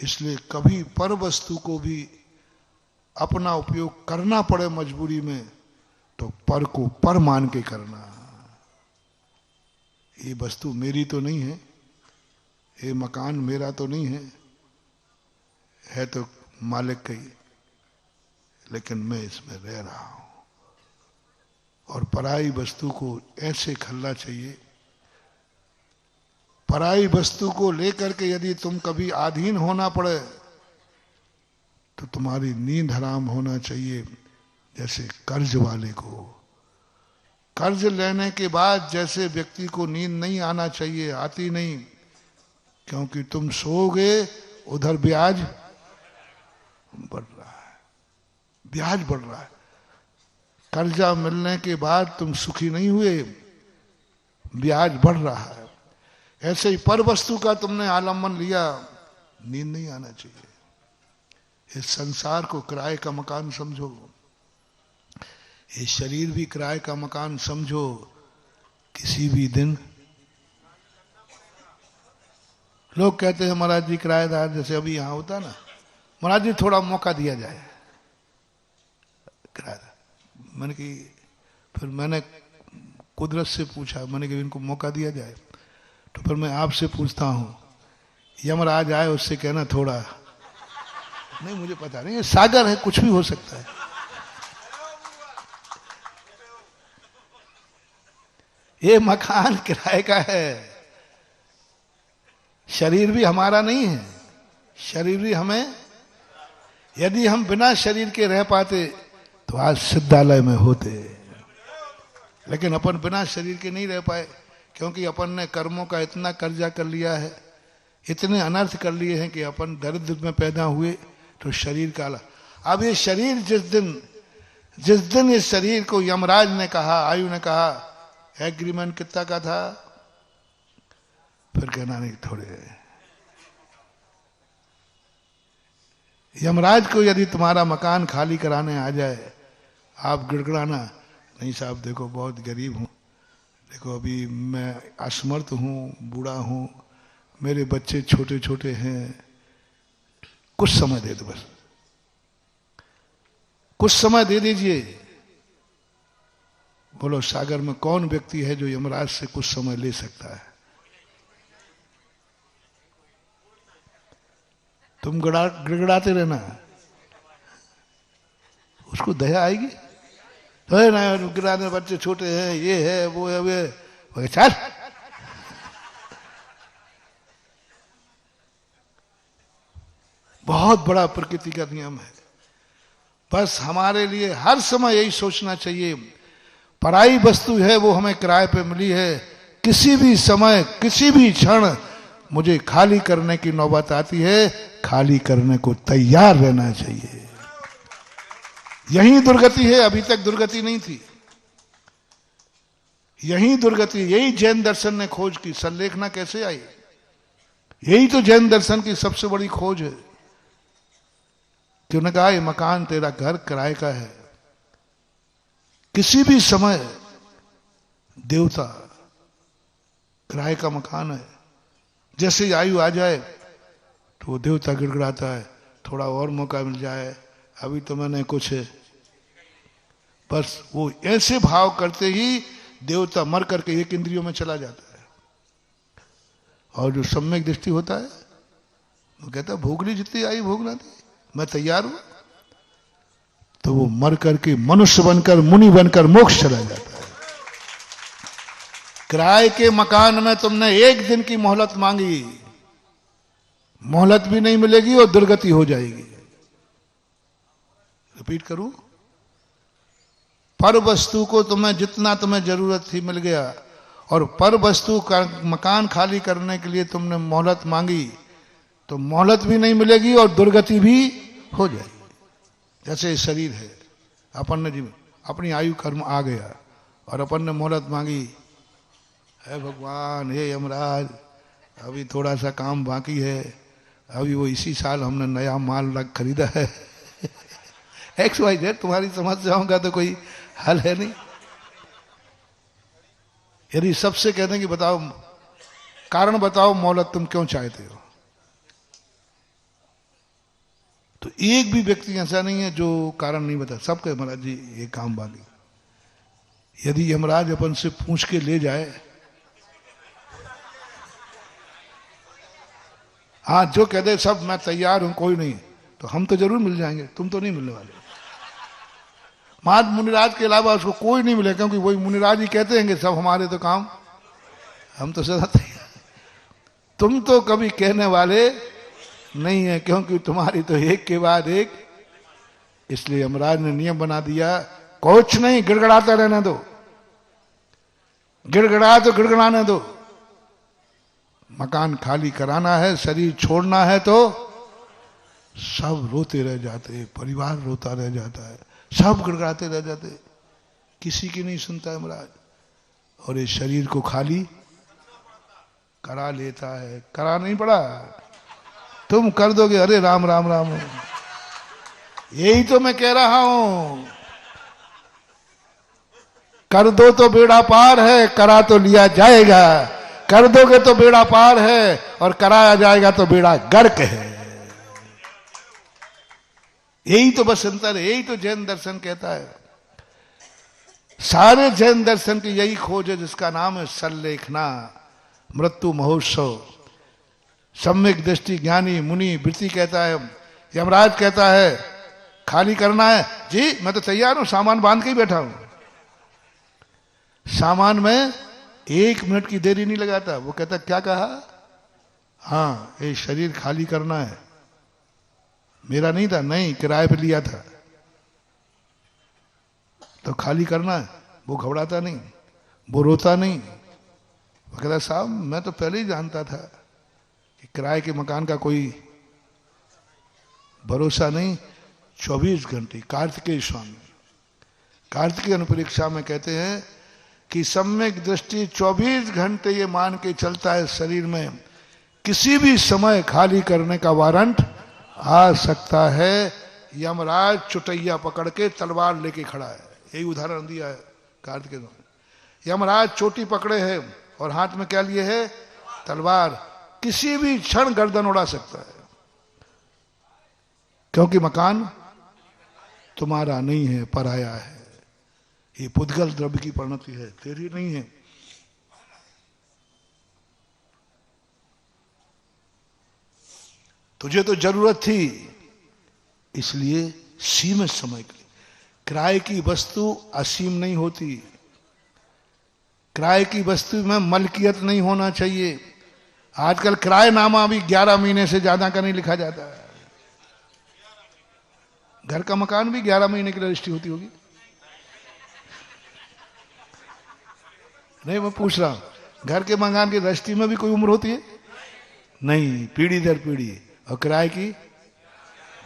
इसलिए कभी पर वस्तु को भी अपना उपयोग करना पड़े मजबूरी में तो पर को पर मान के करना। ये वस्तु मेरी तो नहीं है, ये मकान मेरा तो नहीं है तो मालिक का ही, लेकिन मैं इसमें रह रहा हूं। और पराई वस्तु को ऐसे खलना चाहिए, पराई वस्तु को लेकर के यदि तुम कभी अधीन होना पड़े तो तुम्हारी नींद हराम होना चाहिए। जैसे कर्ज वाले को कर्ज लेने के बाद जैसे व्यक्ति को नींद नहीं आना चाहिए, आती नहीं, क्योंकि तुम सोओगे उधर ब्याज बढ़ रहा है, ब्याज बढ़ रहा है। कर्जा मिलने के बाद तुम सुखी नहीं हुए, ब्याज बढ़ रहा है। ऐसे ही पर वस्तु का तुमने आलम्बन लिया, नींद नहीं आना चाहिए। इस संसार को किराए का मकान समझो, ये शरीर भी किराए का मकान समझो। किसी भी दिन लोग कहते हैं महाराज जी किराएदार, जैसे अभी यहां होता ना, महाराज जी थोड़ा मौका दिया जाए किराएदार। मैंने कि फिर मैंने कुदरत से पूछा, मैंने कि इनको मौका दिया जाए, तो फिर मैं आपसे पूछता हूं, यमराज आए उससे कहना थोड़ा नहीं, मुझे पता नहीं, ये सागर है, कुछ भी हो सकता है। ये मकान किराए का है, शरीर भी हमारा नहीं है, शरीर भी हमें, यदि हम बिना शरीर के रह पाते तो आज सिद्धालय में होते, लेकिन अपन बिना शरीर के नहीं रह पाए, क्योंकि अपन ने कर्मों का इतना कर्जा कर लिया है, इतने अनर्थ कर लिए हैं कि अपन दरिद्र में पैदा हुए तो शरीर काला। अब ये शरीर जिस दिन इस शरीर को यमराज ने कहा, आयु ने कहा, एग्रीमेंट कितना का था, फिर कहना नहीं थोड़े। यमराज को यदि तुम्हारा मकान खाली कराने आ जाए, आप गिड़गिड़ाना नहीं साहब, देखो बहुत गरीब हूं, देखो अभी मैं असमर्थ हूं, बूढ़ा हूं, मेरे बच्चे छोटे छोटे हैं, कुछ समय दे दो, बस कुछ समय दे दीजिए। बोलो सागर में कौन व्यक्ति है जो यमराज से कुछ समय ले सकता है? तुम गिड़गिड़ाते रहना, उसको दया आएगी तो ना, गिराने बच्चे छोटे हैं, ये है वो है, वे चल। बहुत बड़ा प्रकृति का नियम है। बस हमारे लिए हर समय यही सोचना चाहिए, पराई वस्तु है वो हमें किराए पे मिली है, किसी भी समय किसी भी क्षण मुझे खाली करने की नौबत आती है, खाली करने को तैयार रहना चाहिए। यही दुर्गति है, अभी तक दुर्गति नहीं थी, यही दुर्गति, यही जैन दर्शन ने खोज की। संलेखना कैसे आई? यही तो जैन दर्शन की सबसे बड़ी खोज है कि उन्होंने कहा ये मकान तेरा घर किराए का है, किसी भी समय देवता किराए का मकान है। जैसे ही आयु आ जाए तो वो देवता गिड़गिड़ाता है, थोड़ा और मौका मिल जाए, अभी तो मैंने कुछ है। बस वो ऐसे भाव करते ही देवता मर करके एक इंद्रियों में चला जाता है। और जो सम्यक दृष्टि होता है वो कहता है भोगली जितनी आई भोगना थी, मैं तैयार हूं, तो वो मर करके मनुष्य बनकर मुनि बनकर मोक्ष चला जाता है। किराए के मकान में तुमने एक दिन की मोहलत मांगी, मोहलत भी नहीं मिलेगी और दुर्गति हो जाएगी। रिपीट करूं, पर वस्तु को तुम्हें जितना तुम्हें जरूरत थी मिल गया, और पर वस्तु का मकान खाली करने के लिए तुमने मोहलत मांगी तो मोहलत भी नहीं मिलेगी और दुर्गति भी हो जाएगी। जैसे शरीर है, अपन ने अपनी आयु कर्म आ गया और अपन ने मोहलत मांगी, हे भगवान, हे यमराज, अभी थोड़ा सा काम बाकी है, अभी वो इसी साल हमने नया माल खरीदा है XYZ, तुम्हारी समस्याओं का तो कोई हल है नहीं। यदि सबसे कहते हैं कि बताओ कारण बताओ मोहलत तुम क्यों चाहते हो, तो एक भी व्यक्ति ऐसा नहीं है जो कारण नहीं बता। सब कहे महाराज जी ये काम बाकी। यदि यमराज अपन से पूछ के ले जाए, हाँ जो कह दे सब मैं तैयार हूं कोई नहीं, तो हम तो जरूर मिल जाएंगे, तुम तो नहीं मिलने वाले। महाराज मुनिराज के अलावा उसको कोई नहीं मिले, क्योंकि वही मुनिराज ही कहते हैं कि सब हमारे तो काम, हम तो सदा तैयार। तुम तो कभी कहने वाले नहीं है, क्योंकि तुम्हारी तो एक के बाद एक। इसलिए यमराज ने नियम बना दिया, कुछ नहीं, गिड़गड़ाता रहने दो, गिड़गड़ा तो गिड़गड़ाने दो। मकान खाली कराना है, शरीर छोड़ना है, तो सब रोते रह जाते, परिवार रोता रह जाता है, सब गिड़गड़ाते रह जाते, किसी की नहीं सुनता है महाराज। और इस शरीर को खाली करा लेता है। करा नहीं पड़ा, तुम कर दोगे, अरे राम राम राम, यही तो मैं कह रहा हूं। कर दो तो बेड़ा पार है, करा तो लिया जाएगा। कर दोगे तो बेड़ा पार है, और कराया जाएगा तो बेड़ा गर्क है। यही तो बस अंतर है, यही तो जैन दर्शन कहता है। सारे जैन दर्शन की यही खोज है, जिसका नाम है सल्लेखना, मृत्यु महोत्सव। सम्यक दृष्टि ज्ञानी मुनि वृत्ति कहता है, यमराज कहता है खाली करना है जी, मैं तो तैयार हूं, सामान बांध के ही बैठा हूं। सामान में 1 मिनट की देरी नहीं लगाता। वो कहता क्या कहा, हाँ ये शरीर खाली करना है। मेरा नहीं था, नहीं किराए पे लिया था, तो खाली करना है। वो घबराता नहीं, वो रोता नहीं, वो कहता साहब मैं तो पहले ही जानता था कि किराए के मकान का कोई भरोसा नहीं। 24 घंटे कार्तिकेय स्वामी कार्तिकेय अनुपरीक्षा में कहते हैं कि सम्यक दृष्टि 24 घंटे ये मान के चलता है शरीर में किसी भी समय खाली करने का वारंट आ सकता है। यमराज चुटैया पकड़ के तलवार लेके खड़ा है, यही उदाहरण दिया है कार्तिकेय ने। यमराज चोटी पकड़े हैं और हाथ में क्या लिए है, तलवार। किसी भी क्षण गर्दन उड़ा सकता है, क्योंकि मकान तुम्हारा नहीं है, पराया है। ये पुद्गल द्रव्य की परिणति है, तेरी नहीं है। तुझे तो जरूरत थी, इसलिए सीमित समय के लिए। किराए की वस्तु असीम नहीं होती, किराए की वस्तु में मलकियत नहीं होना चाहिए। आजकल किराएनामा भी 11 महीने से ज्यादा का नहीं लिखा जाता है। घर का मकान भी 11 महीने की रजिस्ट्री होती होगी, नहीं मैं पूछ रहा हूं। घर के मकान की रजिस्ट्री में भी कोई उम्र होती है नहीं, पीढ़ी दर पीढ़ी। और किराए की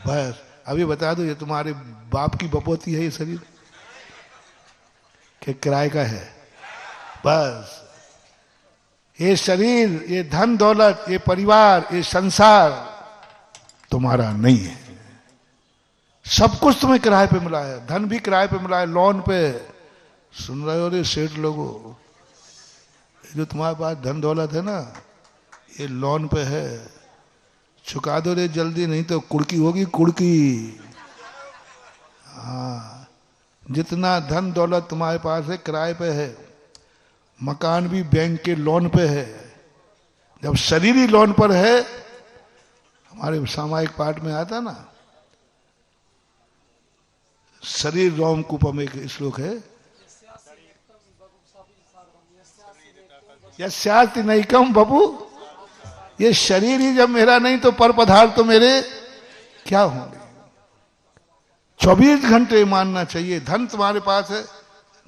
बस अभी बता दो, ये तुम्हारे बाप की बपोती है ये शरीर कि किराए का है। बस ये शरीर, ये धन दौलत, ये परिवार, ये संसार तुम्हारा नहीं है। सब कुछ तुम्हें किराए पे मिला है, धन भी किराए पे मिला है, लोन पे। सुन रहे हो रे सेठ लोगों, जो तुम्हारे पास धन दौलत है ना, ये लोन पे है, चुका दो रे जल्दी, नहीं तो कुड़की होगी कुड़की। हाँ, जितना धन दौलत तुम्हारे पास है किराए पे है, मकान भी बैंक के लोन पे है। जब शरीर ही लोन पर है, हमारे सामायिक पाठ में आता ना, शरीर रोमकूपम एक श्लोक है, यस्यास्ति नैकम बबू, ये शरीर ही जब मेरा नहीं तो पर पदार्थ तो मेरे क्या होंगे। 24 घंटे मानना चाहिए। धन तुम्हारे पास है,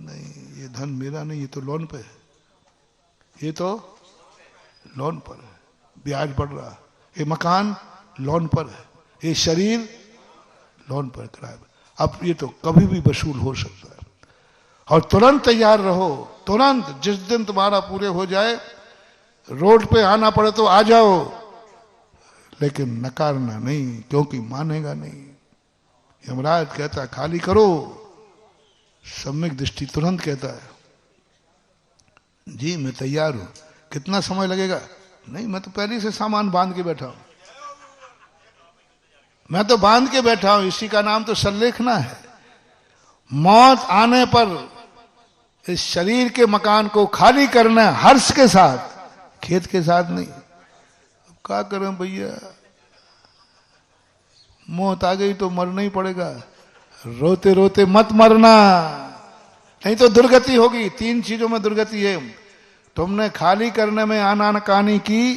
नहीं, ये धन मेरा नहीं, ये तो लोन पे है, ये तो लोन पर है, ब्याज बढ़ रहा है। ये मकान लोन पर है, ये शरीर लोन पर, किराए पर। अब ये तो कभी भी वसूल हो सकता है। और तुरंत तैयार रहो, तुरंत जिस दिन तुम्हारा पूरे हो जाए, रोड पे आना पड़े तो आ जाओ, लेकिन नकारना नहीं, क्योंकि मानेगा नहीं। यमराज कहता है खाली करो, सम्यक दृष्टि तुरंत कहता है जी मैं तैयार हूं। कितना समय लगेगा? नहीं, मैं तो पहले से सामान बांध के बैठा हूं, मैं तो बांध के बैठा हूं। इसी का नाम तो संलेखना है। मौत आने पर इस शरीर के मकान को खाली करना है, हर्ष के साथ, खेत के साथ नहीं। अब क्या करें भैया, मौत आ गई तो मरना ही पड़ेगा। रोते रोते मत मरना, नहीं तो दुर्गति होगी। 3 चीजों में दुर्गति है। तुमने खाली करने में आनाकानी की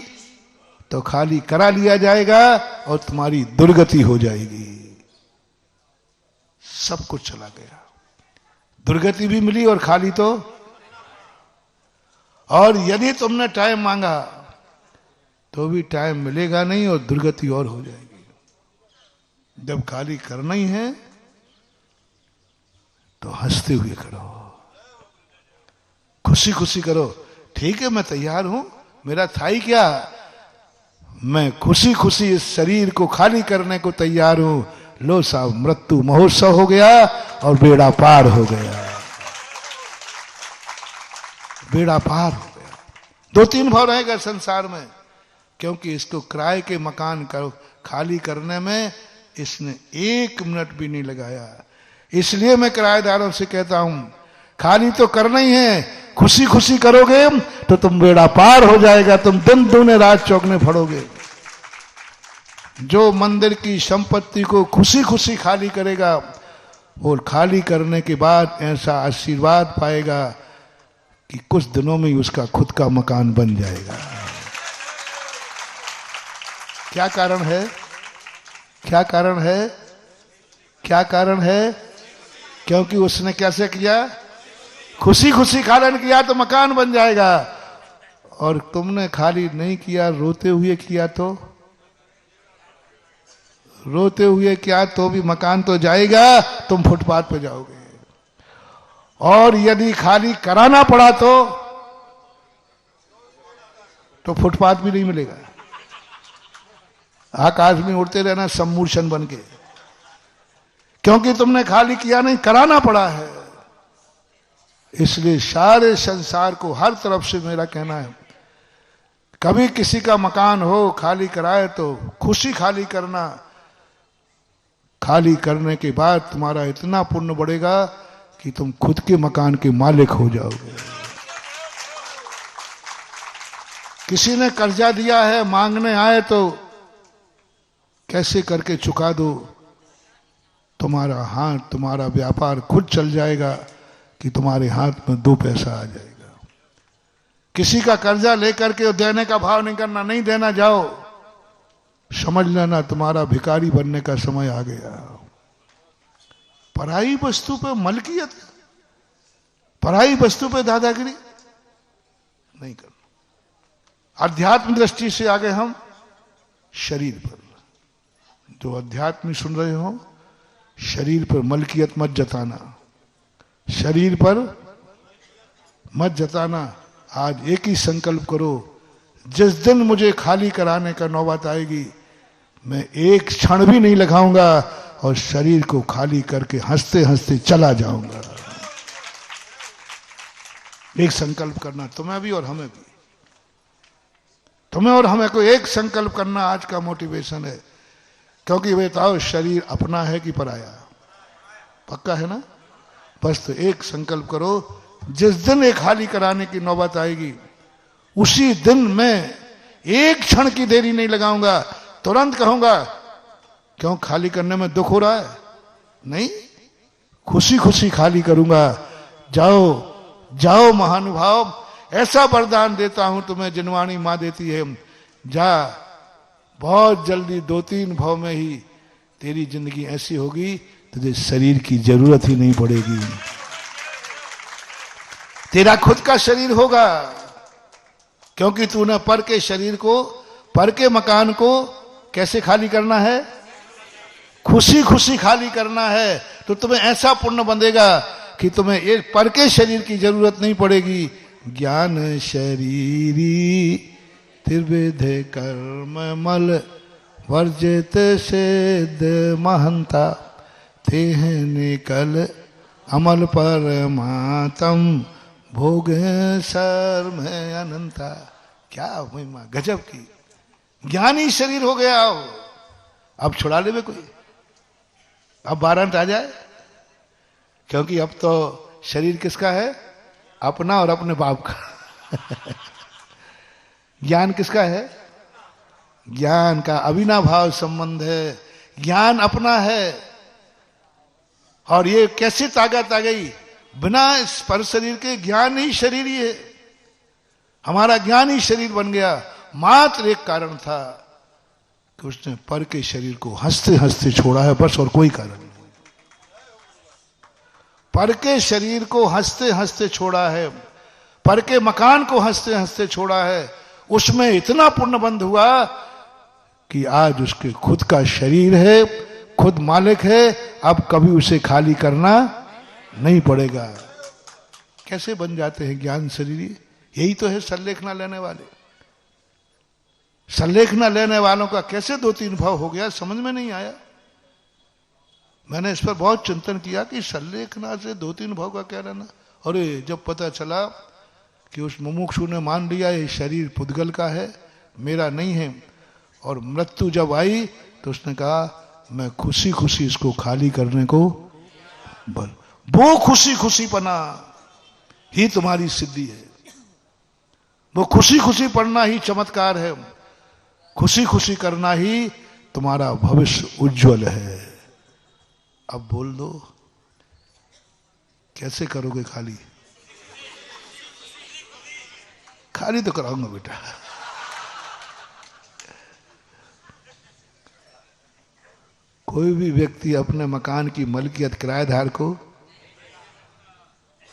तो खाली करा लिया जाएगा और तुम्हारी दुर्गति हो जाएगी। सब कुछ चला गया, दुर्गति भी मिली और खाली तो। और यदि तुमने टाइम मांगा तो भी टाइम मिलेगा नहीं और दुर्गति और हो जाएगी। जब खाली करना ही है तो हंसते हुए करो, खुशी खुशी करो। ठीक है, मैं तैयार हूं, मेरा था ही क्या, मैं खुशी खुशी इस शरीर को खाली करने को तैयार हूं। लो साहब, मृत्यु महोत्सव हो गया और बेड़ा पार हो गया, बेड़ा पार हो गया। 2-3 भाव रहेगा संसार में, क्योंकि इसको किराए के मकान को खाली करने में इसने 1 मिनट भी नहीं लगाया। इसलिए मैं किराएदारों से कहता हूं खाली तो करना ही है, खुशी खुशी करोगे तो तुम बेड़ा पार हो जाएगा, तुम दिन दूने रात चौगने फड़ोगे। जो मंदिर की संपत्ति को खुशी खुशी खाली करेगा और खाली करने के बाद ऐसा आशीर्वाद पाएगा कि कुछ दिनों में ही उसका खुद का मकान बन जाएगा। क्या कारण है? क्या कारण है? क्या कारण है? क्योंकि उसने कैसे किया? खुशी खुशी खालन किया तो मकान बन जाएगा। और तुमने खाली नहीं किया, रोते हुए किया तो, रोते हुए किया तो भी मकान तो जाएगा, तुम फुटपाथ पे जाओगे। और यदि खाली कराना पड़ा तो फुटपाथ भी नहीं मिलेगा, आकाश में उड़ते रहना सम्मूर्छन बन के, क्योंकि तुमने खाली किया नहीं, कराना पड़ा है। इसलिए सारे संसार को हर तरफ से मेरा कहना है, कभी किसी का मकान हो खाली कराए तो खुशी खाली करना। खाली करने के बाद तुम्हारा इतना पुण्य बढ़ेगा कि तुम खुद के मकान के मालिक हो जाओगे। किसी ने कर्जा दिया है, मांगने आए तो कैसे करके चुका दो, तुम्हारा हाथ, तुम्हारा व्यापार खुद चल जाएगा कि तुम्हारे हाथ में 2 पैसा आ जाएगा। किसी का कर्जा लेकर के देने का भाव नहीं करना, नहीं देना जाओ, समझ लेना तुम्हारा भिखारी बनने का समय आ गया। पराई वस्तु पे मलकियत, पराई वस्तु पे दादागिरी नहीं करना। अध्यात्म दृष्टि से आगे हम शरीर पर, जो अध्यात्म सुन रहे हो, शरीर पर मलकियत मत जताना, शरीर पर मत जताना। आज एक ही संकल्प करो, जिस दिन मुझे खाली कराने का नौबत आएगी, मैं एक क्षण भी नहीं लगाऊंगा और शरीर को खाली करके हंसते हंसते चला जाऊंगा। एक संकल्प करना, तुम्हें भी और हमें भी, तुम्हें और हमें को एक संकल्प करना आज का मोटिवेशन है। क्योंकि बताओ शरीर अपना है कि पराया? पक्का है ना? बस तो एक संकल्प करो, जिस दिन एक खाली कराने की नौबत आएगी उसी दिन मैं एक क्षण की देरी नहीं लगाऊंगा, तुरंत कहूंगा क्यों खाली करने में दुख हो रहा है? नहीं, खुशी खुशी खाली करूंगा। जाओ जाओ महानुभाव, ऐसा वरदान देता हूं तुम्हें, जिनवाणी मां देती है, जा, बहुत जल्दी 2-3 भाव में ही तेरी जिंदगी ऐसी होगी तुझे शरीर की जरूरत ही नहीं पड़ेगी। तेरा खुद का शरीर होगा, क्योंकि तूने पर के शरीर को, पर के मकान को कैसे खाली करना है? खुशी खुशी खाली करना है। तो तुम्हें ऐसा पुण्य बंधेगा कि तुम्हें एक पर के शरीर की जरूरत नहीं पड़ेगी। ज्ञान शरीरी त्रिविध कर्म मल वर्जित सिद्ध महंता तेह निकल अमल परमात्म भोग सर्व अनंता। क्या महिमा गजब की, ज्ञानी शरीर हो गया। अब छुड़ा ले कोई, अब वारंट आ जाए, क्योंकि अब तो शरीर किसका है? अपना और अपने बाप का। ज्ञान किसका है? ज्ञान का अविनाभाव संबंध है, ज्ञान अपना है। और ये कैसी ताकत आ गई? बिना इस पर शरीर के ज्ञान ही शरीर ही है। हमारा ज्ञान ही शरीर बन गया। मात्र एक कारण था कि उसने पर के शरीर को हंसते हंसते छोड़ा है, बस, और कोई कारण नहीं। पर के शरीर को हंसते हंसते छोड़ा है, पर के मकान को हंसते हंसते छोड़ा है। उसमें इतना पुण्यबंध हुआ कि आज उसके खुद का शरीर है, खुद मालिक है। अब कभी उसे खाली करना नहीं पड़ेगा। कैसे बन जाते हैं ज्ञान शरीरी? यही तो है सल्लेख ना लेने वाले। सल्लेख ना लेने वालों का कैसे 2-3 भाव हो गया, समझ में नहीं आया। मैंने इस पर बहुत चिंतन किया कि सल्लेखना से 2-3 भाव का क्या रहना। अरे जब पता चला कि उस मुमुक्षु ने मान लिया ये शरीर पुद्गल का है, मेरा नहीं है, और मृत्यु जब आई तो उसने कहा मैं खुशी खुशी इसको खाली करने को बल। वो खुशी खुशी पना ही तुम्हारी सिद्धि है। वो खुशी खुशी पढ़ना ही चमत्कार है। खुशी खुशी करना ही तुम्हारा भविष्य उज्जवल है। अब बोल दो, कैसे करोगे खाली? खाली तो कराऊंगा बेटा। कोई भी व्यक्ति अपने मकान की मलकियत किराएदार को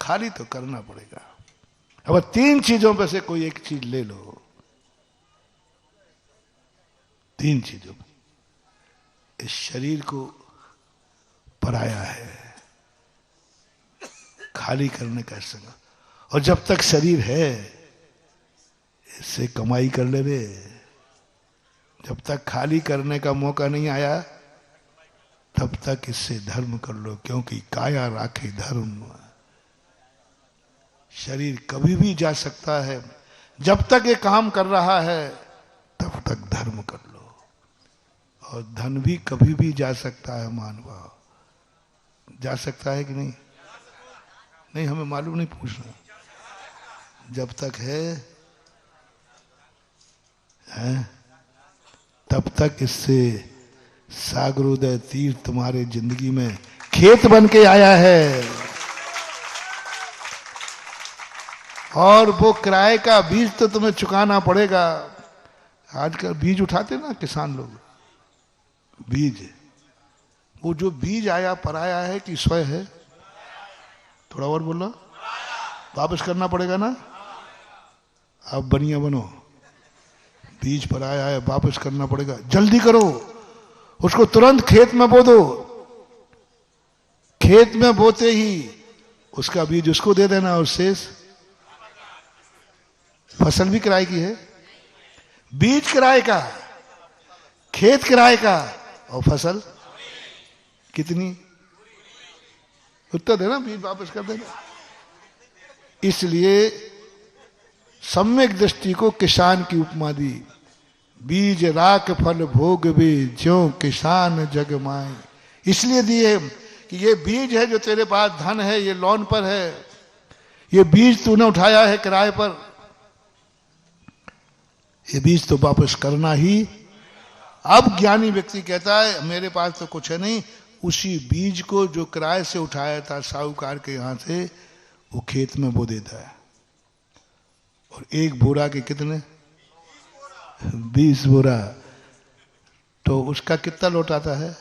खाली तो करना पड़ेगा। अब 3 चीजों में से कोई एक चीज ले लो। 3 चीजों में इस शरीर को पराया है, खाली करने का संग। और जब तक शरीर है इससे कमाई कर ले रे। जब तक खाली करने का मौका नहीं आया तब तक इससे धर्म कर लो, क्योंकि काया राखे धर्म। शरीर कभी भी जा सकता है। जब तक ये काम कर रहा है तब तक धर्म कर लो। और धन भी कभी भी जा सकता है। मानवा जा सकता है कि नहीं? नहीं, हमें मालूम नहीं, पूछना। जब तक है तब तक इससे सागरोदय तीर्थ तुम्हारे जिंदगी में खेत बन के आया है। और वो किराए का बीज तो तुम्हें चुकाना पड़ेगा। आजकल बीज उठाते ना किसान लोग, बीज, वो जो बीज आया पराया है कि स्वयं है? थोड़ा और बोलो, वापस करना पड़ेगा ना। अब बनिया बनो, बीज पराया है, वापस करना पड़ेगा। जल्दी करो, उसको तुरंत खेत में बो दो। खेत में बोते ही उसका बीज उसको दे देना, और शेष फसल भी किराए की है। बीज किराए का, खेत किराए का, और फसल कितनी? उत्तर देना, बीज वापस कर देना। इसलिए सम्यक दृष्टि को किसान की उपमा दी। बीज राख फल भोग भी ज्यों किसान जग माए। इसलिए दिए कि ये बीज है जो तेरे पास धन है, ये लोन पर है, ये बीज तूने उठाया है किराए पर, ये बीज तो वापस करना ही। अब ज्ञानी व्यक्ति कहता है मेरे पास तो कुछ है नहीं, उसी बीज को जो किराए से उठाया था साहूकार के यहां से, वो खेत में बो देता है। और 1 बोरा के कितने? 20 बोरा। तो उसका कितना लौटाता है?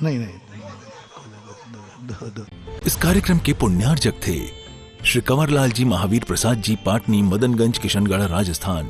नहीं, दो। इस कार्यक्रम के पुण्यार्जक थे श्री कंवरलाल जी महावीर प्रसाद जी पाटनी मदनगंज किशनगढ़ राजस्थान।